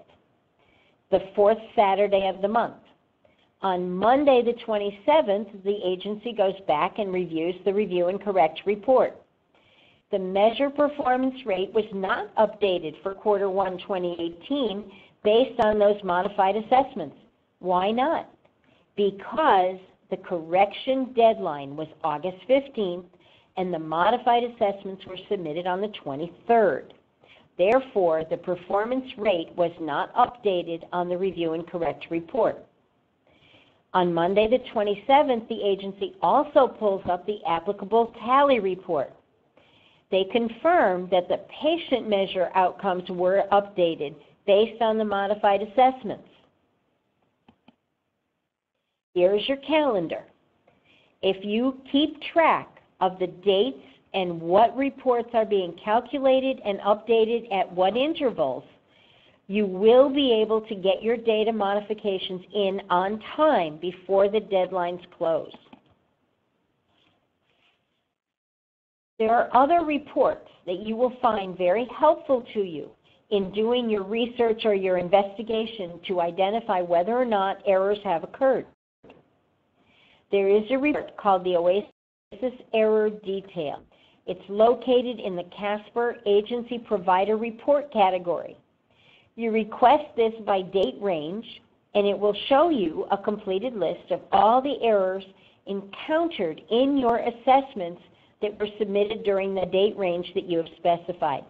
the 4th Saturday of the month. On Monday the 27th, the agency goes back and reviews the review and correct report. The measure performance rate was not updated for quarter 1, 2018 based on those modified assessments. Why not? Because the correction deadline was August 15th and the modified assessments were submitted on the 23rd. Therefore, the performance rate was not updated on the review and correct report. On Monday the 27th, the agency also pulls up the applicable tally report. They confirm that the patient measure outcomes were updated based on the modified assessments. Here's your calendar. If you keep track of the dates and what reports are being calculated and updated at what intervals, you will be able to get your data modifications in on time before the deadlines close. There are other reports that you will find very helpful to you in doing your research or your investigation to identify whether or not errors have occurred. There is a report called the OASIS Error Detail. It's located in the CASPER Agency Provider Report category. You request this by date range, and it will show you a completed list of all the errors encountered in your assessments that were submitted during the date range that you have specified.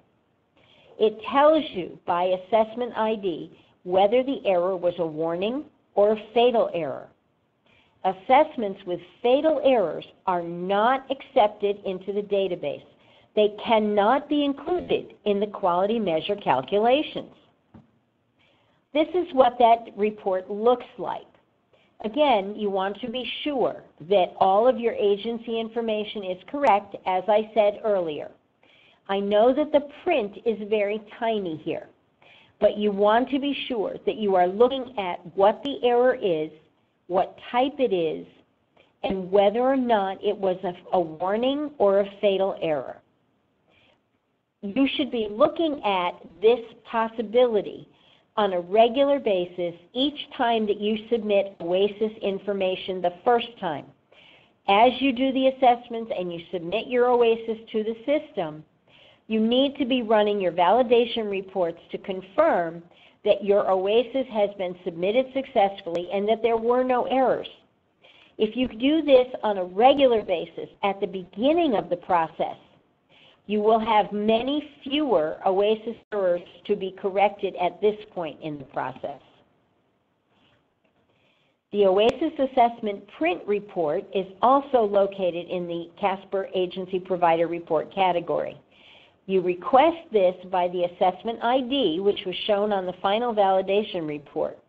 It tells you by assessment ID whether the error was a warning or a fatal error. assessments with fatal errors are not accepted into the database. They cannot be included in the quality measure calculations. This is what that report looks like. Again, you want to be sure that all of your agency information is correct, as I said earlier. I know that the print is very tiny here, but you want to be sure that you are looking at what the error is, what type it is, and whether or not it was a warning or a fatal error. You should be looking at this possibility on a regular basis each time that you submit OASIS information the first time. As you do the assessments and you submit your OASIS to the system, you need to be running your validation reports to confirm that your OASIS has been submitted successfully and that there were no errors. If you do this on a regular basis at the beginning of the process, you will have many fewer OASIS errors to be corrected at this point in the process. The OASIS Assessment Print Report is also located in the CASPER Agency Provider Report category. You request this by the assessment ID, which was shown on the final validation report.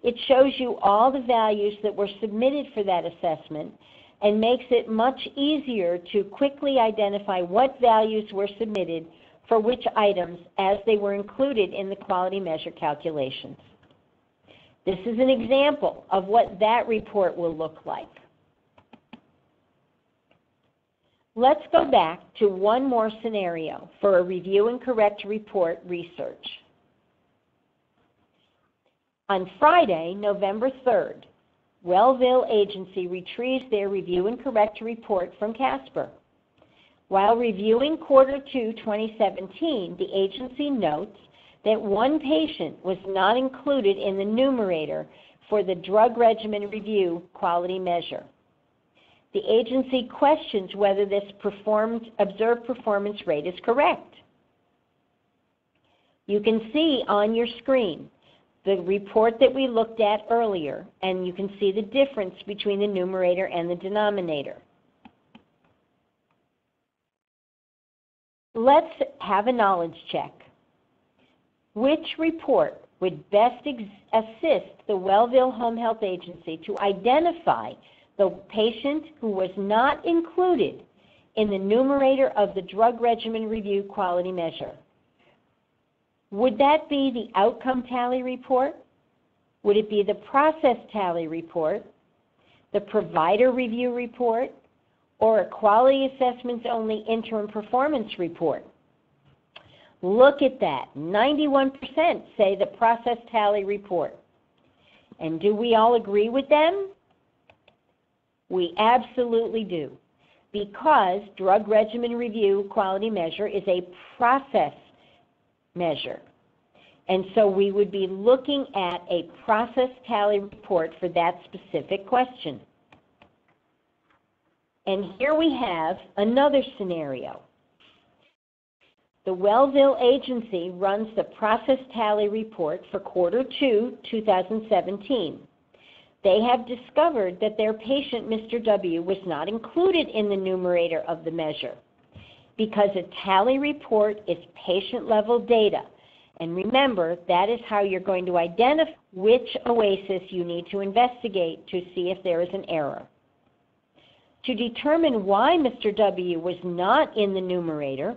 It shows you all the values that were submitted for that assessment and makes it much easier to quickly identify what values were submitted for which items as they were included in the quality measure calculations. This is an example of what that report will look like. Let's go back to one more scenario for a review and correct report research. On Friday, November 3rd, Wellville Agency retrieves their review and correct report from CASPER. While reviewing Quarter 2, 2017, the agency notes that one patient was not included in the numerator for the drug regimen review quality measure. The agency questions whether this observed performance rate is correct. You can see on your screen the report that we looked at earlier, and you can see the difference between the numerator and the denominator. Let's have a knowledge check. Which report would best assist the Wellville Home Health Agency to identify the patient who was not included in the numerator of the drug regimen review quality measure? Would that be the outcome tally report? Would it be the process tally report, the provider review report, or a quality assessments only interim performance report? Look at that. 91% say the process tally report. And do we all agree with them? We absolutely do, because drug regimen review quality measure is a process measure. And so we would be looking at a process tally report for that specific question. And here we have another scenario. The Wellville Agency runs the process tally report for Quarter 2, 2017. They have discovered that their patient, Mr. W., was not included in the numerator of the measure because a tally report is patient-level data. And remember, that is how you're going to identify which OASIS you need to investigate to see if there is an error. To determine why Mr. W. was not in the numerator,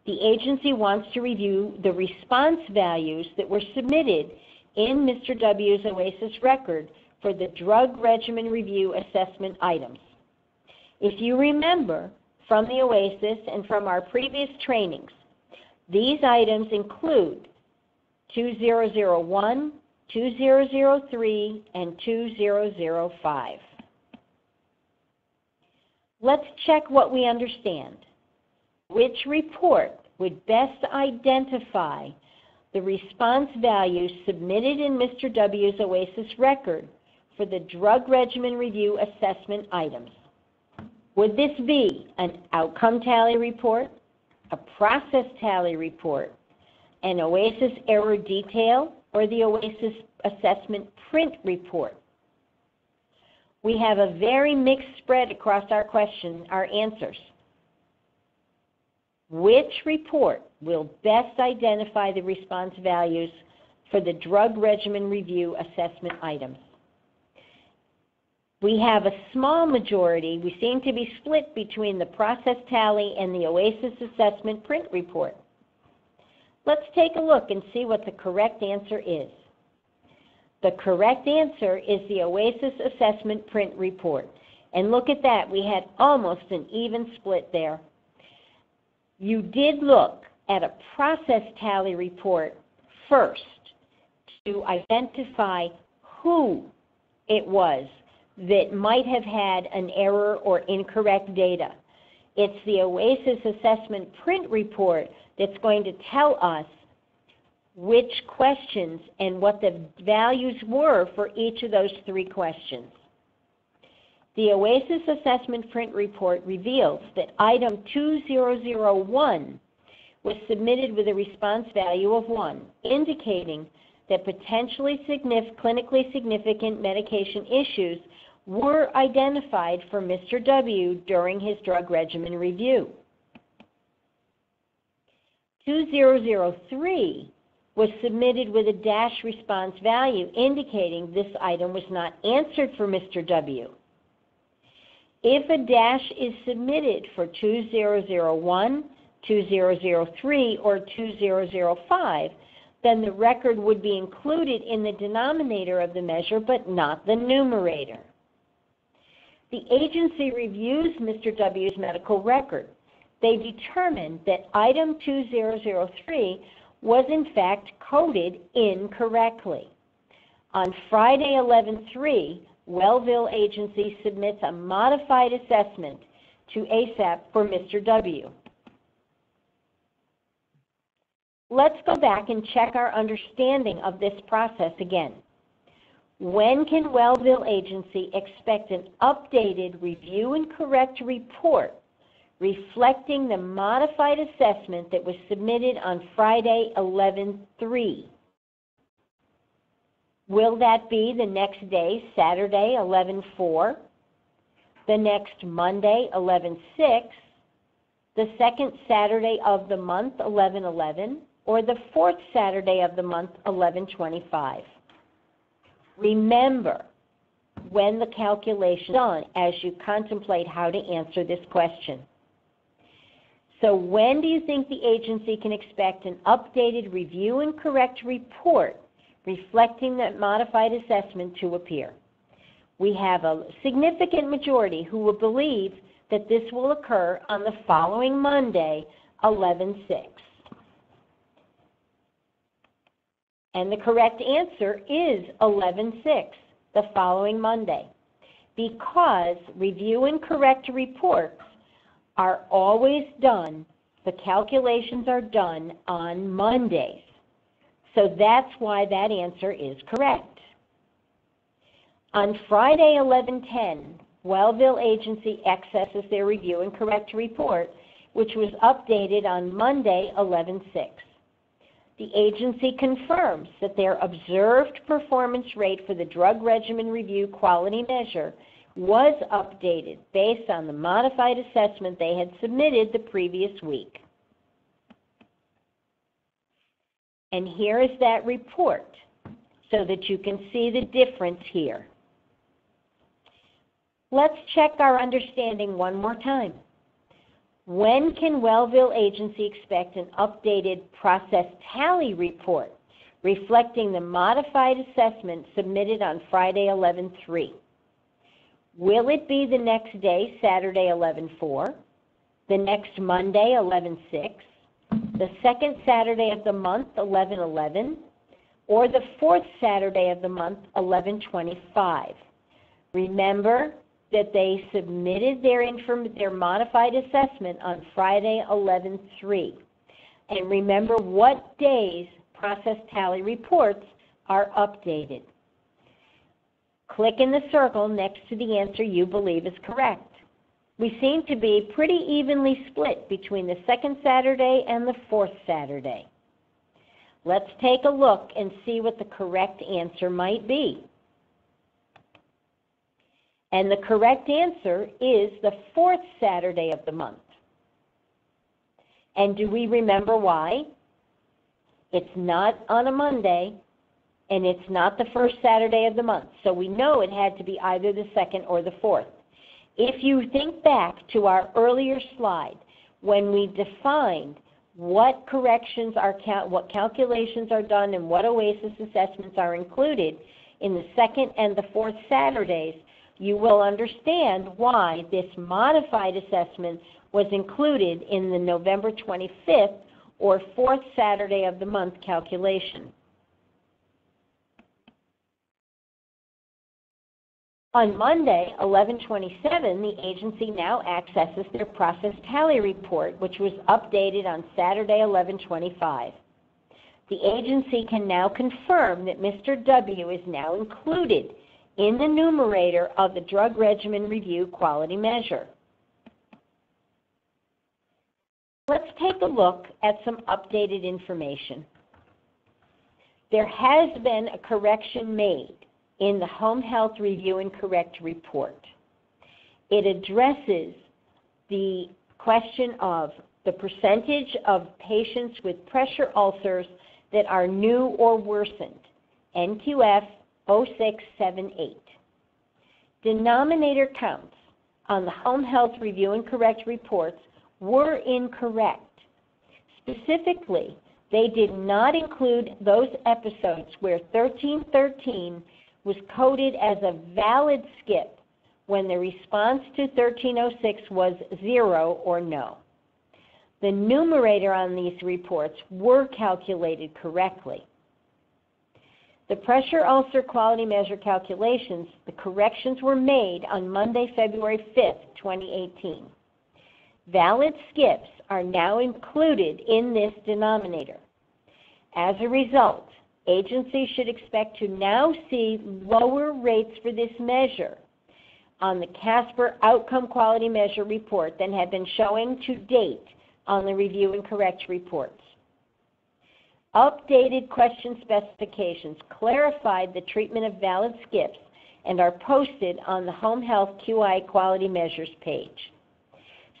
the agency wants to review the response values that were submitted in Mr. W.'s OASIS record for the drug regimen review assessment items. If you remember from the OASIS and from our previous trainings, these items include 2001, 2003, and 2005. Let's check what we understand. Which report would best identify the response values submitted in Mr. W.'s OASIS record for the drug regimen review assessment items? Would this be an outcome tally report, a process tally report, an OASIS error detail, or the OASIS assessment print report? We have a very mixed spread across our answers. Which report will best identify the response values for the drug regimen review assessment items? We have a small majority. We seem to be split between the process tally and the OASIS assessment print report. Let's take a look and see what the correct answer is. The correct answer is the OASIS assessment print report. And look at that, we had almost an even split there. You did look at a process tally report first to identify who it was that might have had an error or incorrect data. It's the OASIS assessment print report that's going to tell us which questions and what the values were for each of those 3 questions. The OASIS assessment print report reveals that item 2001 was submitted with a response value of 1, indicating that potentially clinically significant medication issues were identified for Mr. W during his drug regimen review. 2003 was submitted with a dash response value indicating this item was not answered for Mr. W. If a dash is submitted for 2001, 2003, or 2005, then the record would be included in the denominator of the measure but not the numerator. The agency reviews Mr. W's medical record. They determined that item 2003 was in fact coded incorrectly. On Friday, 11/3, Wellville Agency submits a modified assessment to ASAP for Mr. W. Let's go back and check our understanding of this process again. When can Wellville Agency expect an updated review and correct report reflecting the modified assessment that was submitted on Friday, 11/3? Will that be the next day, Saturday, 11/4, the next Monday, 11/6, the second Saturday of the month, 11/11, or the fourth Saturday of the month, 11/25? Remember when the calculation is done as you contemplate how to answer this question. So when do you think the agency can expect an updated review and correct report reflecting that modified assessment to appear? We have a significant majority who will believe that this will occur on the following Monday, 11/6. And the correct answer is 11/6, the following Monday, because review and correct reports are always done, the calculations are done on Mondays. So that's why that answer is correct. On Friday, 11/10, Wellville Agency accesses their review and correct report, which was updated on Monday, 11/6. The agency confirms that their observed performance rate for the drug regimen review quality measure was updated based on the modified assessment they had submitted the previous week. And here is that report so that you can see the difference here. Let's check our understanding one more time. When can Wellville Agency expect an updated process tally report reflecting the modified assessment submitted on Friday, 11/3? Will it be the next day, Saturday, 11/4, the next Monday, 11/6, the second Saturday of the month, 11/11, or the fourth Saturday of the month, 11/25? Remember that they submitted their modified assessment on Friday, 11/3. And remember what days process tally reports are updated. Click in the circle next to the answer you believe is correct. We seem to be pretty evenly split between the second Saturday and the fourth Saturday. Let's take a look and see what the correct answer might be. And the correct answer is the fourth Saturday of the month. And do we remember why? It's not on a Monday, and it's not the first Saturday of the month. So we know it had to be either the second or the fourth. If you think back to our earlier slide, when we defined what corrections are, what calculations are done and what OASIS assessments are included in the second and the fourth Saturdays, you will understand why this modified assessment was included in the November 25th or fourth Saturday of the month calculation. On Monday, 11/27, the agency now accesses their process tally report, which was updated on Saturday, 11/25. The agency can now confirm that Mr. W is now included in the numerator of the drug regimen review quality measure. Let's take a look at some updated information. There has been a correction made in the Home Health Review and Correct report. It addresses the question of the percentage of patients with pressure ulcers that are new or worsened, NQF 0678. Denominator counts on the Home Health Review and Correct reports were incorrect. Specifically, they did not include those episodes where 1313 was coded as a valid skip when the response to 1306 was 0 or no. The numerator on these reports were calculated correctly. The pressure ulcer quality measure calculations, the corrections were made on Monday, February 5th, 2018. Valid skips are now included in this denominator. As a result, agencies should expect to now see lower rates for this measure on the CASPER Outcome Quality Measure report than have been showing to date on the Review and Correct reports. Updated question specifications clarified the treatment of valid skips and are posted on the Home Health QI Quality Measures page.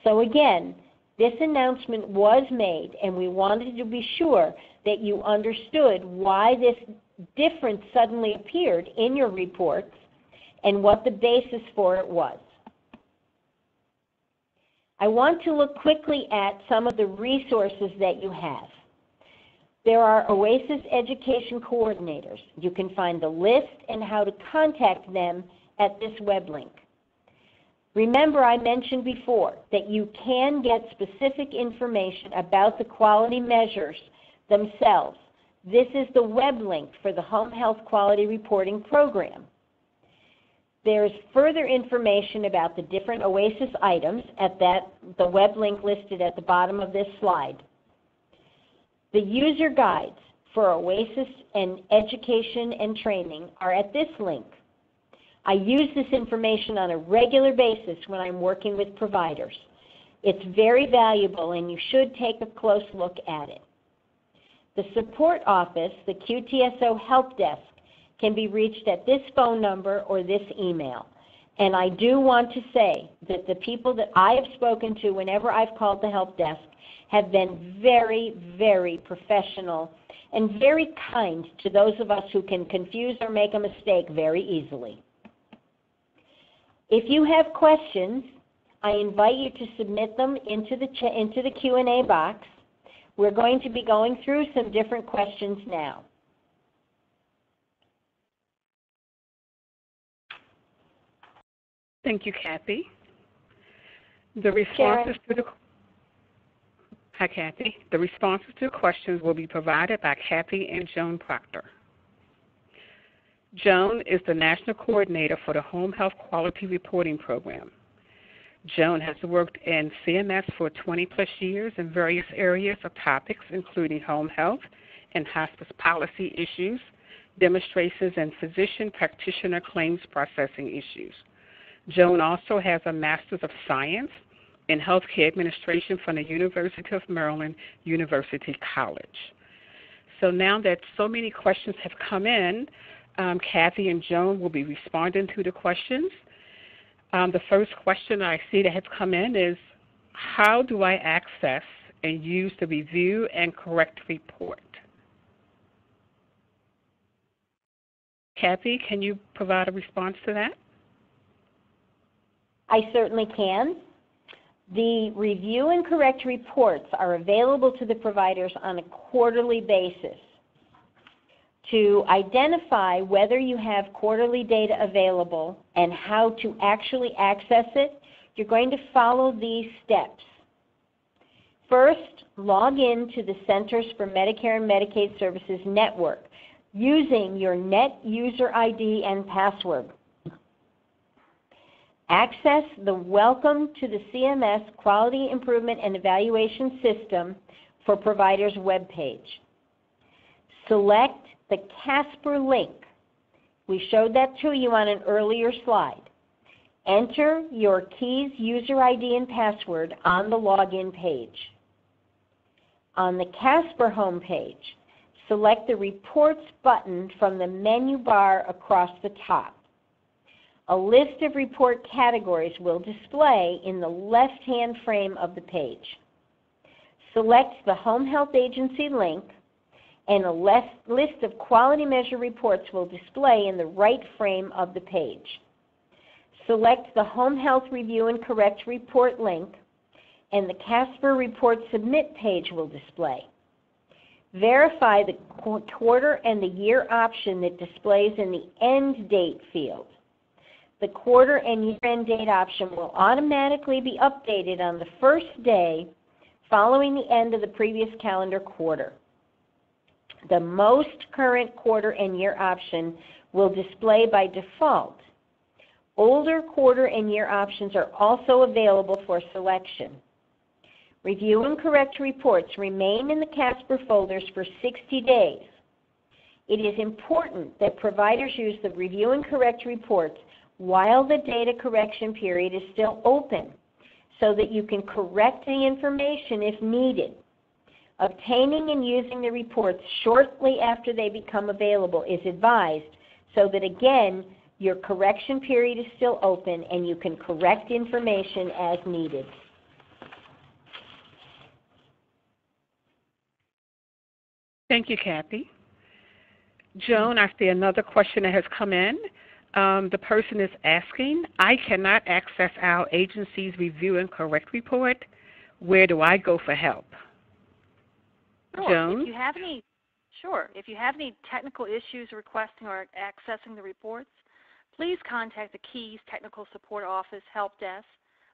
So again, this announcement was made, and we wanted to be sure that you understood why this difference suddenly appeared in your reports and what the basis for it was. I want to look quickly at some of the resources that you have. There are OASIS education coordinators. You can find the list and how to contact them at this web link. Remember, I mentioned before that you can get specific information about the quality measures themselves. This is the web link for the Home Health Quality Reporting Program. There's further information about the different OASIS items at the web link listed at the bottom of this slide. The user guides for OASIS and education and training are at this link. I use this information on a regular basis when I'm working with providers. It's very valuable, and you should take a close look at it. The support office, the QTSO help desk, can be reached at this phone number or this email. And I do want to say that the people that I have spoken to whenever I've called the help desk have been very, very professional and very kind to those of us who can confuse or make a mistake very easily. If you have questions, I invite you to submit them into the Q&A box. We're going to be going through some different questions now. Thank you, Kathy. The responses to the Hi, Kathy. The responses to questions will be provided by Kathy and Joan Proctor. Joan is the National Coordinator for the Home Health Quality Reporting Program. Joan has worked in CMS for 20-plus years in various areas of topics, including home health and hospice policy issues, demonstrations, and physician practitioner claims processing issues. Joan also has a Master's of Science in Healthcare Administration from the University of Maryland University College. So now that so many questions have come in, Kathy and Joan will be responding to the questions. The first question I see that has come in is, how do I access and use the review and correct report? Kathy, can you provide a response to that? I certainly can. The review and correct reports are available to the providers on a quarterly basis. To identify whether you have quarterly data available and how to actually access it, you're going to follow these steps. First, log in to the Centers for Medicare and Medicaid Services network using your net user ID and password. Access the Welcome to the CMS Quality Improvement and Evaluation System for Providers webpage. Select the CASPER link. We showed that to you on an earlier slide. Enter your KEYS user ID and password on the login page. On the CASPER homepage, select the Reports button from the menu bar across the top. A list of report categories will display in the left-hand frame of the page. Select the Home Health Agency link, and a list of quality measure reports will display in the right frame of the page. Select the Home Health Review and Correct Report link, and the CASPER Report Submit page will display. Verify the quarter and the year option that displays in the End Date field. The quarter and year-end date option will automatically be updated on the first day following the end of the previous calendar quarter. The most current quarter and year option will display by default. Older quarter and year options are also available for selection. Review and correct reports remain in the CASPER folders for 60 days. It is important that providers use the review and correct reports while the data correction period is still open so that you can correct the information if needed. Obtaining and using the reports shortly after they become available is advised so that, again, your correction period is still open and you can correct information as needed. Thank you, Kathy. Joan, I see another question that has come in. The person is asking, I cannot access our agency's review and correct report. Where do I go for help? Sure. Joan? If you have any technical issues requesting or accessing the reports, please contact the KEYS Technical Support Office Help Desk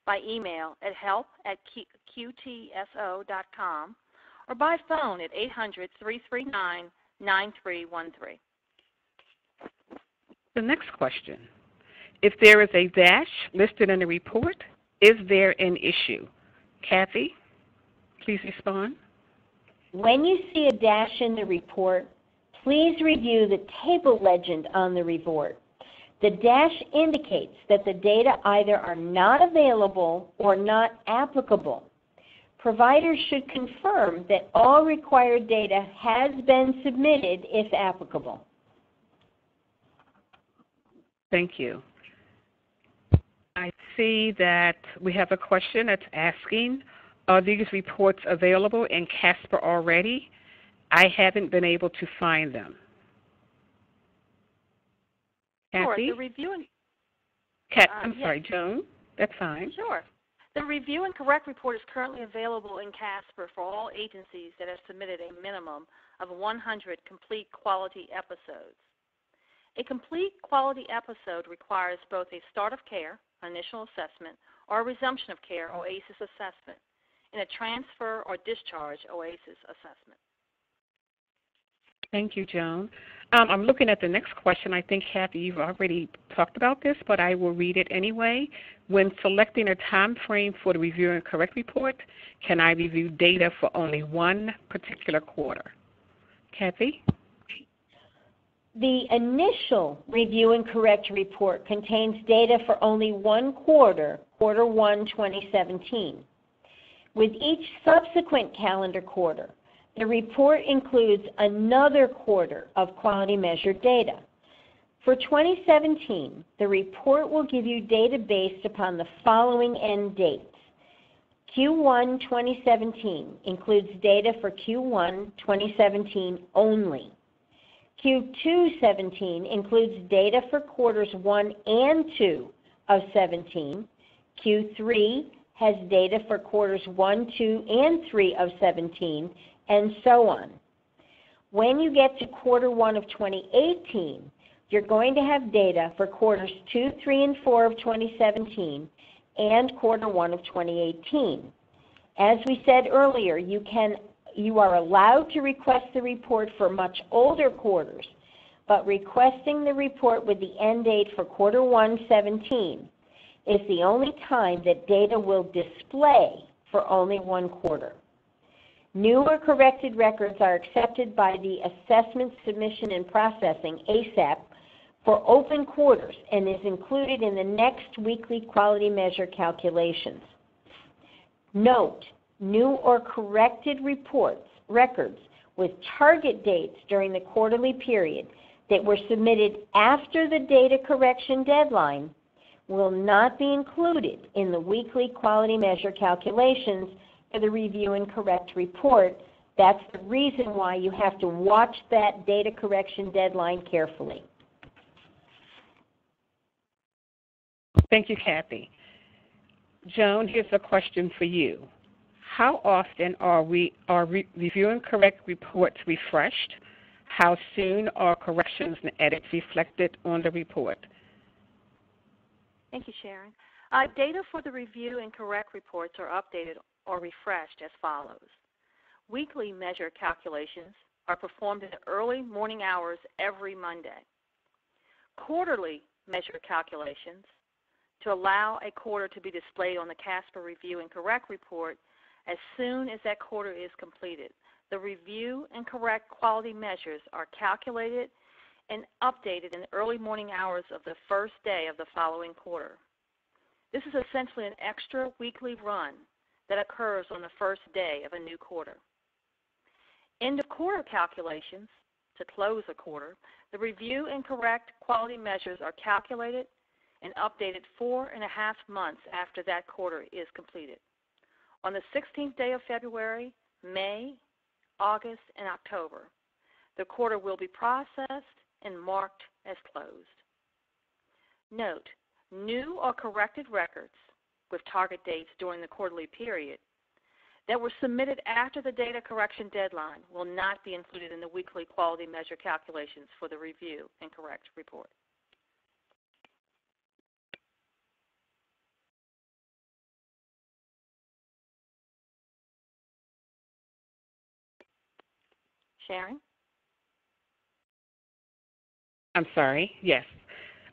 by email at help@qtso.com or by phone at 800-339-9313. The next question. If there is a dash listed in the report, is there an issue? Kathy, please respond. When you see a dash in the report, please review the table legend on the report. The dash indicates that the data either are not available or not applicable. Providers should confirm that all required data has been submitted if applicable. Thank you. I see that we have a question that's asking, are these reports available in CASPER already? I haven't been able to find them. Sure. Kathy? The review and sorry, Joan. That's fine. Sure. The review and correct report is currently available in CASPER for all agencies that have submitted a minimum of 100 complete quality episodes. A complete quality episode requires both a start of care, initial assessment, or a resumption of care, OASIS assessment, and a transfer or discharge, OASIS assessment. Thank you, Joan. I'm looking at the next question. I think, Kathy, you've already talked about this, but I will read it anyway. When selecting a time frame for the review and correct report, can I review data for only one particular quarter? Kathy? The initial review and correct report contains data for only one quarter, quarter 1, 2017. With each subsequent calendar quarter, the report includes another quarter of quality measured data. For 2017, the report will give you data based upon the following end dates. Q1 2017 includes data for Q1 2017 only. Q2 17 includes data for quarters 1 and 2 of 17. Q3 has data for quarters 1, 2, and 3 of 17, and so on. When you get to quarter 1 of 2018, you're going to have data for quarters 2, 3, and 4 of 2017 and quarter 1 of 2018. As we said earlier, you are allowed to request the report for much older quarters, but requesting the report with the end date for quarter 1, 17 is the only time that data will display for only one quarter. New or corrected records are accepted by the Assessment Submission and Processing, ASAP, for open quarters and is included in the next weekly quality measure calculations. Note, new or corrected records with target dates during the quarterly period that were submitted after the data correction deadline will not be included in the weekly quality measure calculations for the review and correct report. That's the reason why you have to watch that data correction deadline carefully. Thank you, Kathy. Joan, here's a question for you. How often are review and correct reports refreshed? How soon are corrections and edits reflected on the report? Thank you, Sharon. Data for the review and correct reports are updated or refreshed as follows. Weekly measure calculations are performed in the early morning hours every Monday. Quarterly measure calculations to allow a quarter to be displayed on the CASPER review and correct report as soon as that quarter is completed. The review and correct quality measures are calculated and updated in the early morning hours of the first day of the following quarter. This is essentially an extra weekly run that occurs on the first day of a new quarter. End of quarter calculations, to close a quarter, the review and correct quality measures are calculated and updated 4.5 months after that quarter is completed. On the 16th day of February, May, August, and October, the quarter will be processed and marked as closed. Note, new or corrected records with target dates during the quarterly period that were submitted after the data correction deadline will not be included in the weekly quality measure calculations for the review and correct report. Sharon? I'm sorry, yes.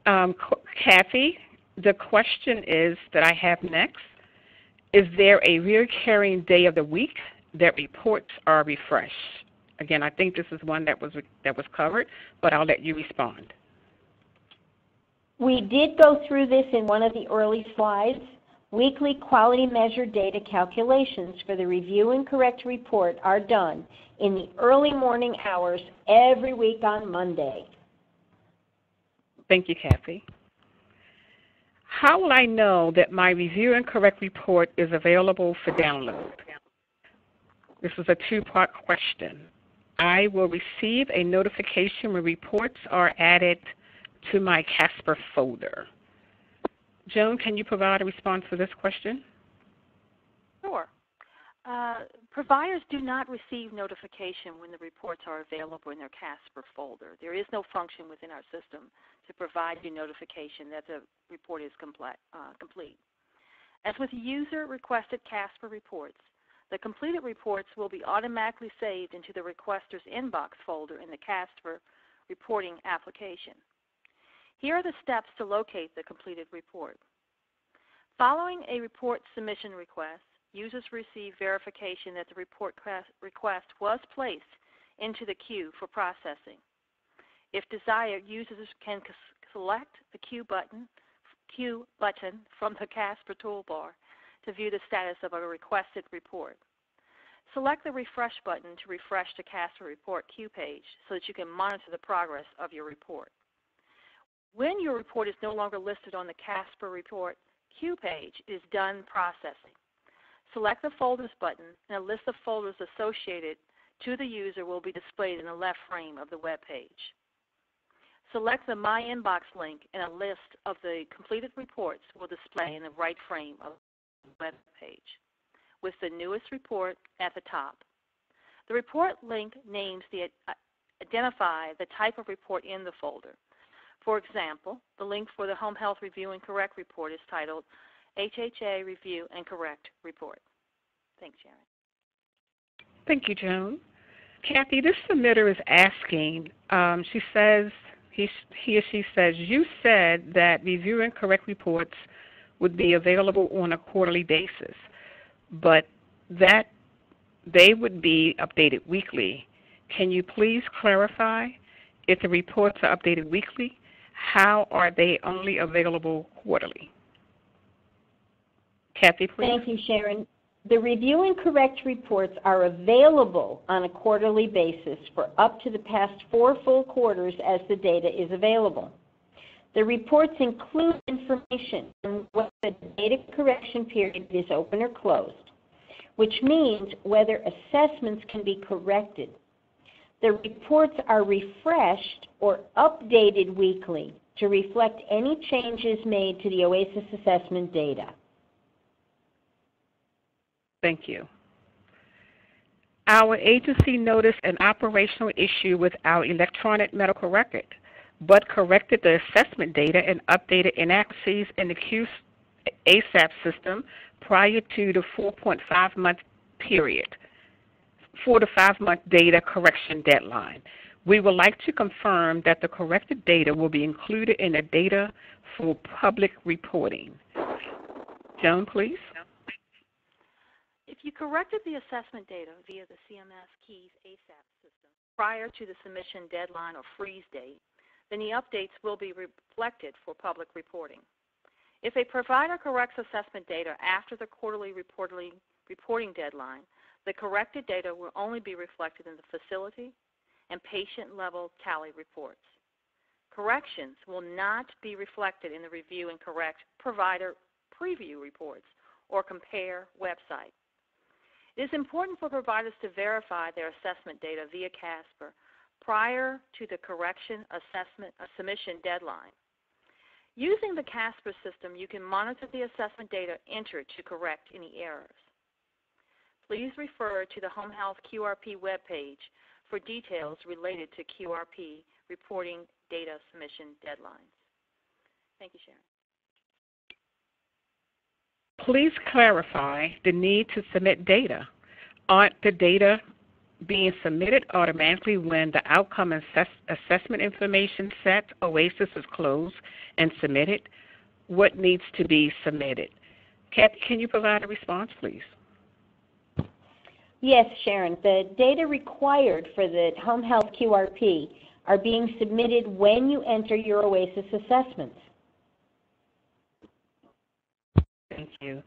Kathy, the question is that I have next, is there a recurring day of the week that reports are refreshed? Again, I think this is one that was covered, but I'll let you respond. We did go through this in one of the early slides. Weekly quality measure data calculations for the review and correct report are done in the early morning hours every week on Monday. Thank you, Kathy. How will I know that my review and correct report is available for download? This is a two-part question. I will receive a notification when reports are added to my CASPER folder. Joan, can you provide a response for this question? Sure. Providers do not receive notification when the reports are available in their CASPER folder. There is no function within our system to provide you notification that the report is complete. As with user-requested CASPER reports, the completed reports will be automatically saved into the requester's inbox folder in the CASPER reporting application. Here are the steps to locate the completed report. Following a report submission request, users receive verification that the report request was placed into the queue for processing. If desired, users can select the queue button from the CASPER toolbar to view the status of a requested report. Select the refresh button to refresh the CASPER report queue page so that you can monitor the progress of your report. When your report is no longer listed on the CASPER Report queue page, it is done processing. Select the Folders button, and a list of folders associated to the user will be displayed in the left frame of the web page. Select the My Inbox link, and a list of the completed reports will display in the right frame of the web page, with the newest report at the top. The report link names identify the type of report in the folder. For example, the link for the Home Health Review and Correct report is titled HHA Review and Correct Report. Thanks, Sharon. Thank you, Joan. Kathy, this submitter is asking, she says, he or she says, you said that Review and Correct reports would be available on a quarterly basis, but that they would be updated weekly. Can you please clarify if the reports are updated weekly? How are they only available quarterly? Kathy, please. Thank you, Sharon. The Review and Correct reports are available on a quarterly basis for up to the past 4 full quarters as the data is available. The reports include information on whether the data correction period is open or closed, which means whether assessments can be corrected. The reports are refreshed or updated weekly to reflect any changes made to the OASIS assessment data. Thank you. Our agency noticed an operational issue with our electronic medical record, but corrected the assessment data and updated inaccuracies in the ASAP system prior to the 4.5-month period, 4 to 5 month data correction deadline. We would like to confirm that the corrected data will be included in the data for public reporting. Joan, please. If you corrected the assessment data via the CMS Keys ASAP system prior to the submission deadline or freeze date, then the updates will be reflected for public reporting. If a provider corrects assessment data after the quarterly reporting deadline, the corrected data will only be reflected in the facility and patient-level tally reports. Corrections will not be reflected in the Review and Correct provider preview reports or compare website. It is important for providers to verify their assessment data via CASPER prior to the correction submission deadline. Using the CASPER system, you can monitor the assessment data entered to correct any errors. Please refer to the Home Health QRP webpage for details related to QRP reporting data submission deadlines. Thank you, Sharon. Please clarify the need to submit data. Aren't the data being submitted automatically when the outcome assessment information set, OASIS, is closed and submitted? What needs to be submitted? Kathy, can you provide a response, please? Yes, Sharon. The data required for the Home Health QRP are being submitted when you enter your OASIS assessments. Thank you.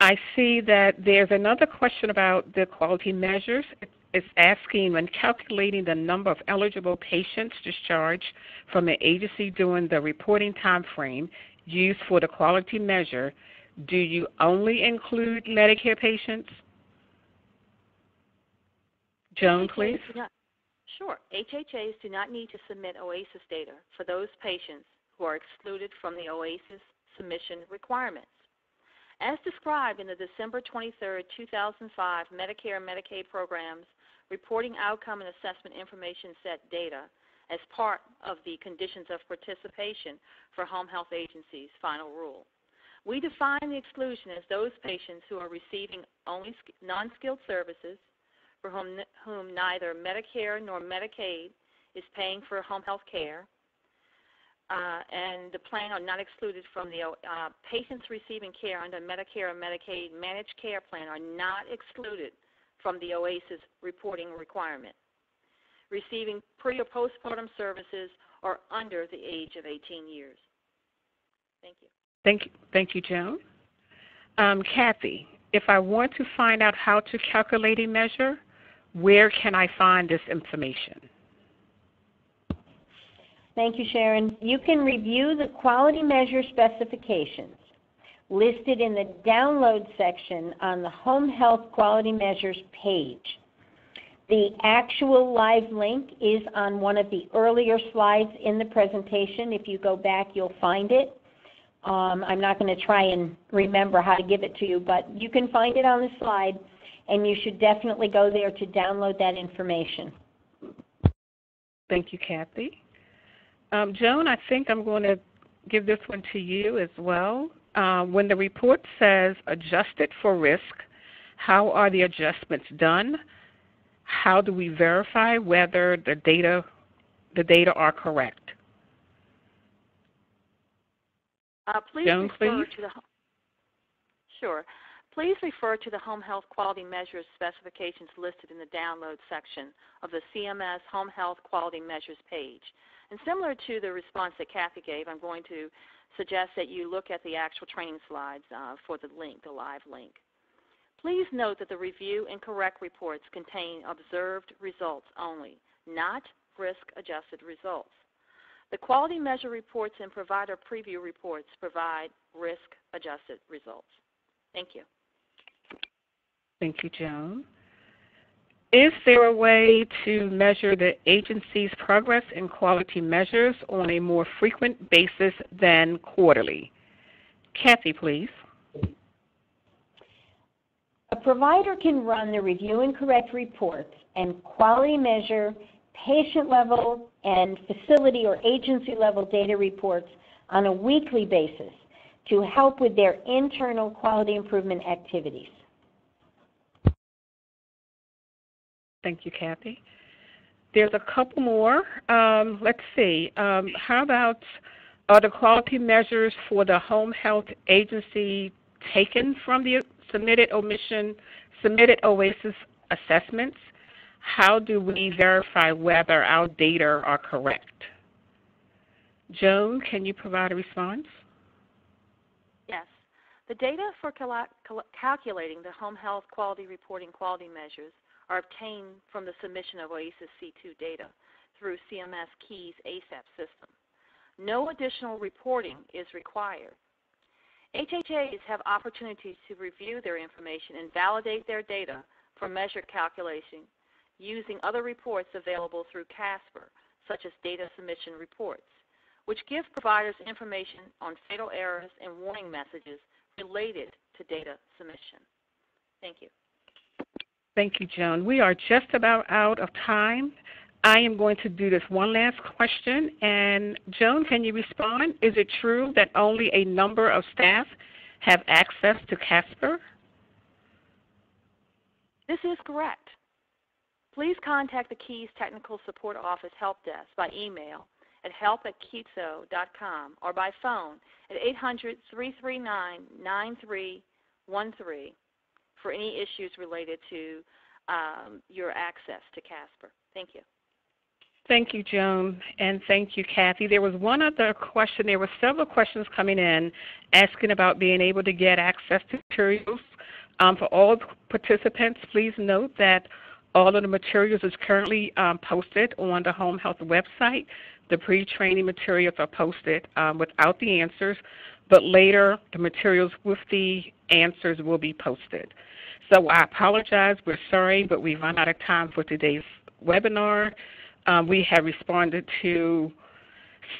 I see that there's another question about the quality measures. It's asking, when calculating the number of eligible patients discharged from the agency during the reporting time frame used for the quality measure, do you only include Medicare patients? Joan, please. Sure. HHAs do not need to submit OASIS data for those patients who are excluded from the OASIS submission requirements. As described in the December 23, 2005 Medicare and Medicaid programs reporting outcome and assessment information set data as part of the conditions of participation for home health agencies' final rule. We define the exclusion as those patients who are receiving only non-skilled services for whom neither Medicare nor Medicaid is paying for home health care, and the plan are not excluded from the patients receiving care under Medicare or Medicaid managed care plan are not excluded from the OASIS reporting requirement. Receiving pre- or postpartum services are under the age of 18 years. Thank you. Thank you, Joan. Kathy, if I want to find out how to calculate a measure, where can I find this information? Thank you, Sharon. You can review the quality measure specifications listed in the download section on the Home Health Quality Measures page. The actual live link is on one of the earlier slides in the presentation. If you go back, you'll find it. I'm not going to try and remember how to give it to you, but you can find it on the slide, and you should definitely go there to download that information. Thank you, Kathy. Joan, I think I'm going to give this one to you as well. When the report says adjusted for risk, how are the adjustments done? How do we verify whether the data are correct? Joan, please. Sure. Please refer to the Home Health Quality Measures specifications listed in the download section of the CMS Home Health Quality Measures page. And similar to the response that Kathy gave, I'm going to suggest that you look at the actual training slides for the link, the live link. Please note that the review and correct reports contain observed results only, not risk-adjusted results. The quality measure reports and provider preview reports provide risk-adjusted results. Thank you. Thank you, Joan. Is there a way to measure the agency's progress in quality measures on a more frequent basis than quarterly? Kathy, please. A provider can run the review and correct reports and quality measure patient level and facility or agency level data reports on a weekly basis to help with their internal quality improvement activities. Thank you, Kathy. There's a couple more. Let's see. How about are the quality measures for the home health agency taken from the submitted OASIS assessments? How do we verify whether our data are correct? Joan, can you provide a response? Yes. The data for calculating the home health quality reporting quality measures are obtained from the submission of OASIS C2 data through CMS Keys ASAP system. No additional reporting is required. HHAs have opportunities to review their information and validate their data for measure calculation using other reports available through CASPER, such as data submission reports, which give providers information on fatal errors and warning messages related to data submission. Thank you. Thank you, Joan. We are just about out of time. I am going to do this one last question. And Joan, can you respond? Is it true that only a number of staff have access to CASPER? This is correct. Please contact the Keys Technical Support Office Help Desk by email at help@keetso.com or by phone at 800-339-9313 for any issues related to your access to CASPER. Thank you. Thank you, Joan, and thank you, Kathy. There was one other question. There were several questions coming in asking about being able to get access to materials. For all participants, please note that all of the materials is currently posted on the Home Health website. The pre-training materials are posted without the answers, but later the materials with the answers will be posted. So I apologize. We're sorry, but we've run out of time for today's webinar. We have responded to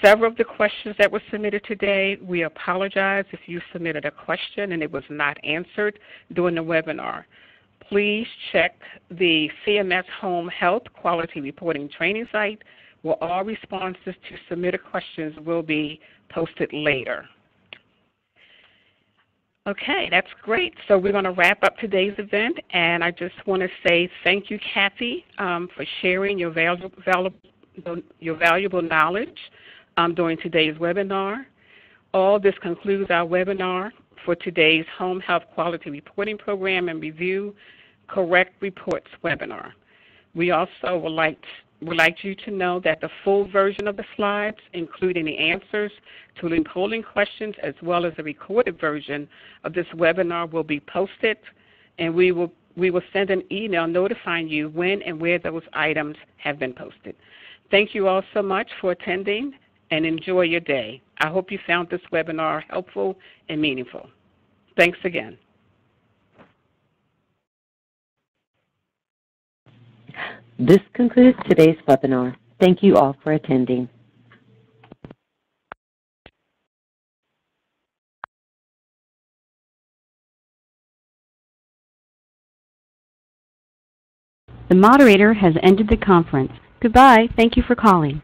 several of the questions that were submitted today. We apologize if you submitted a question and it was not answered during the webinar. Please check the CMS Home Health Quality Reporting Training site where all responses to submitted questions will be posted later. Okay, that's great. So we're going to wrap up today's event, and I just want to say thank you, Kathy, for sharing your valuable knowledge during today's webinar. All this concludes our webinar for today's Home Health Quality Reporting Program and Review Correct Reports webinar. We also would like you to know that the full version of the slides, including the answers to the polling questions, as well as the recorded version of this webinar, will be posted, and we will send an email notifying you when and where those items have been posted. Thank you all so much for attending and enjoy your day. I hope you found this webinar helpful and meaningful. Thanks again. This concludes today's webinar. Thank you all for attending. The moderator has ended the conference. Goodbye. Thank you for calling.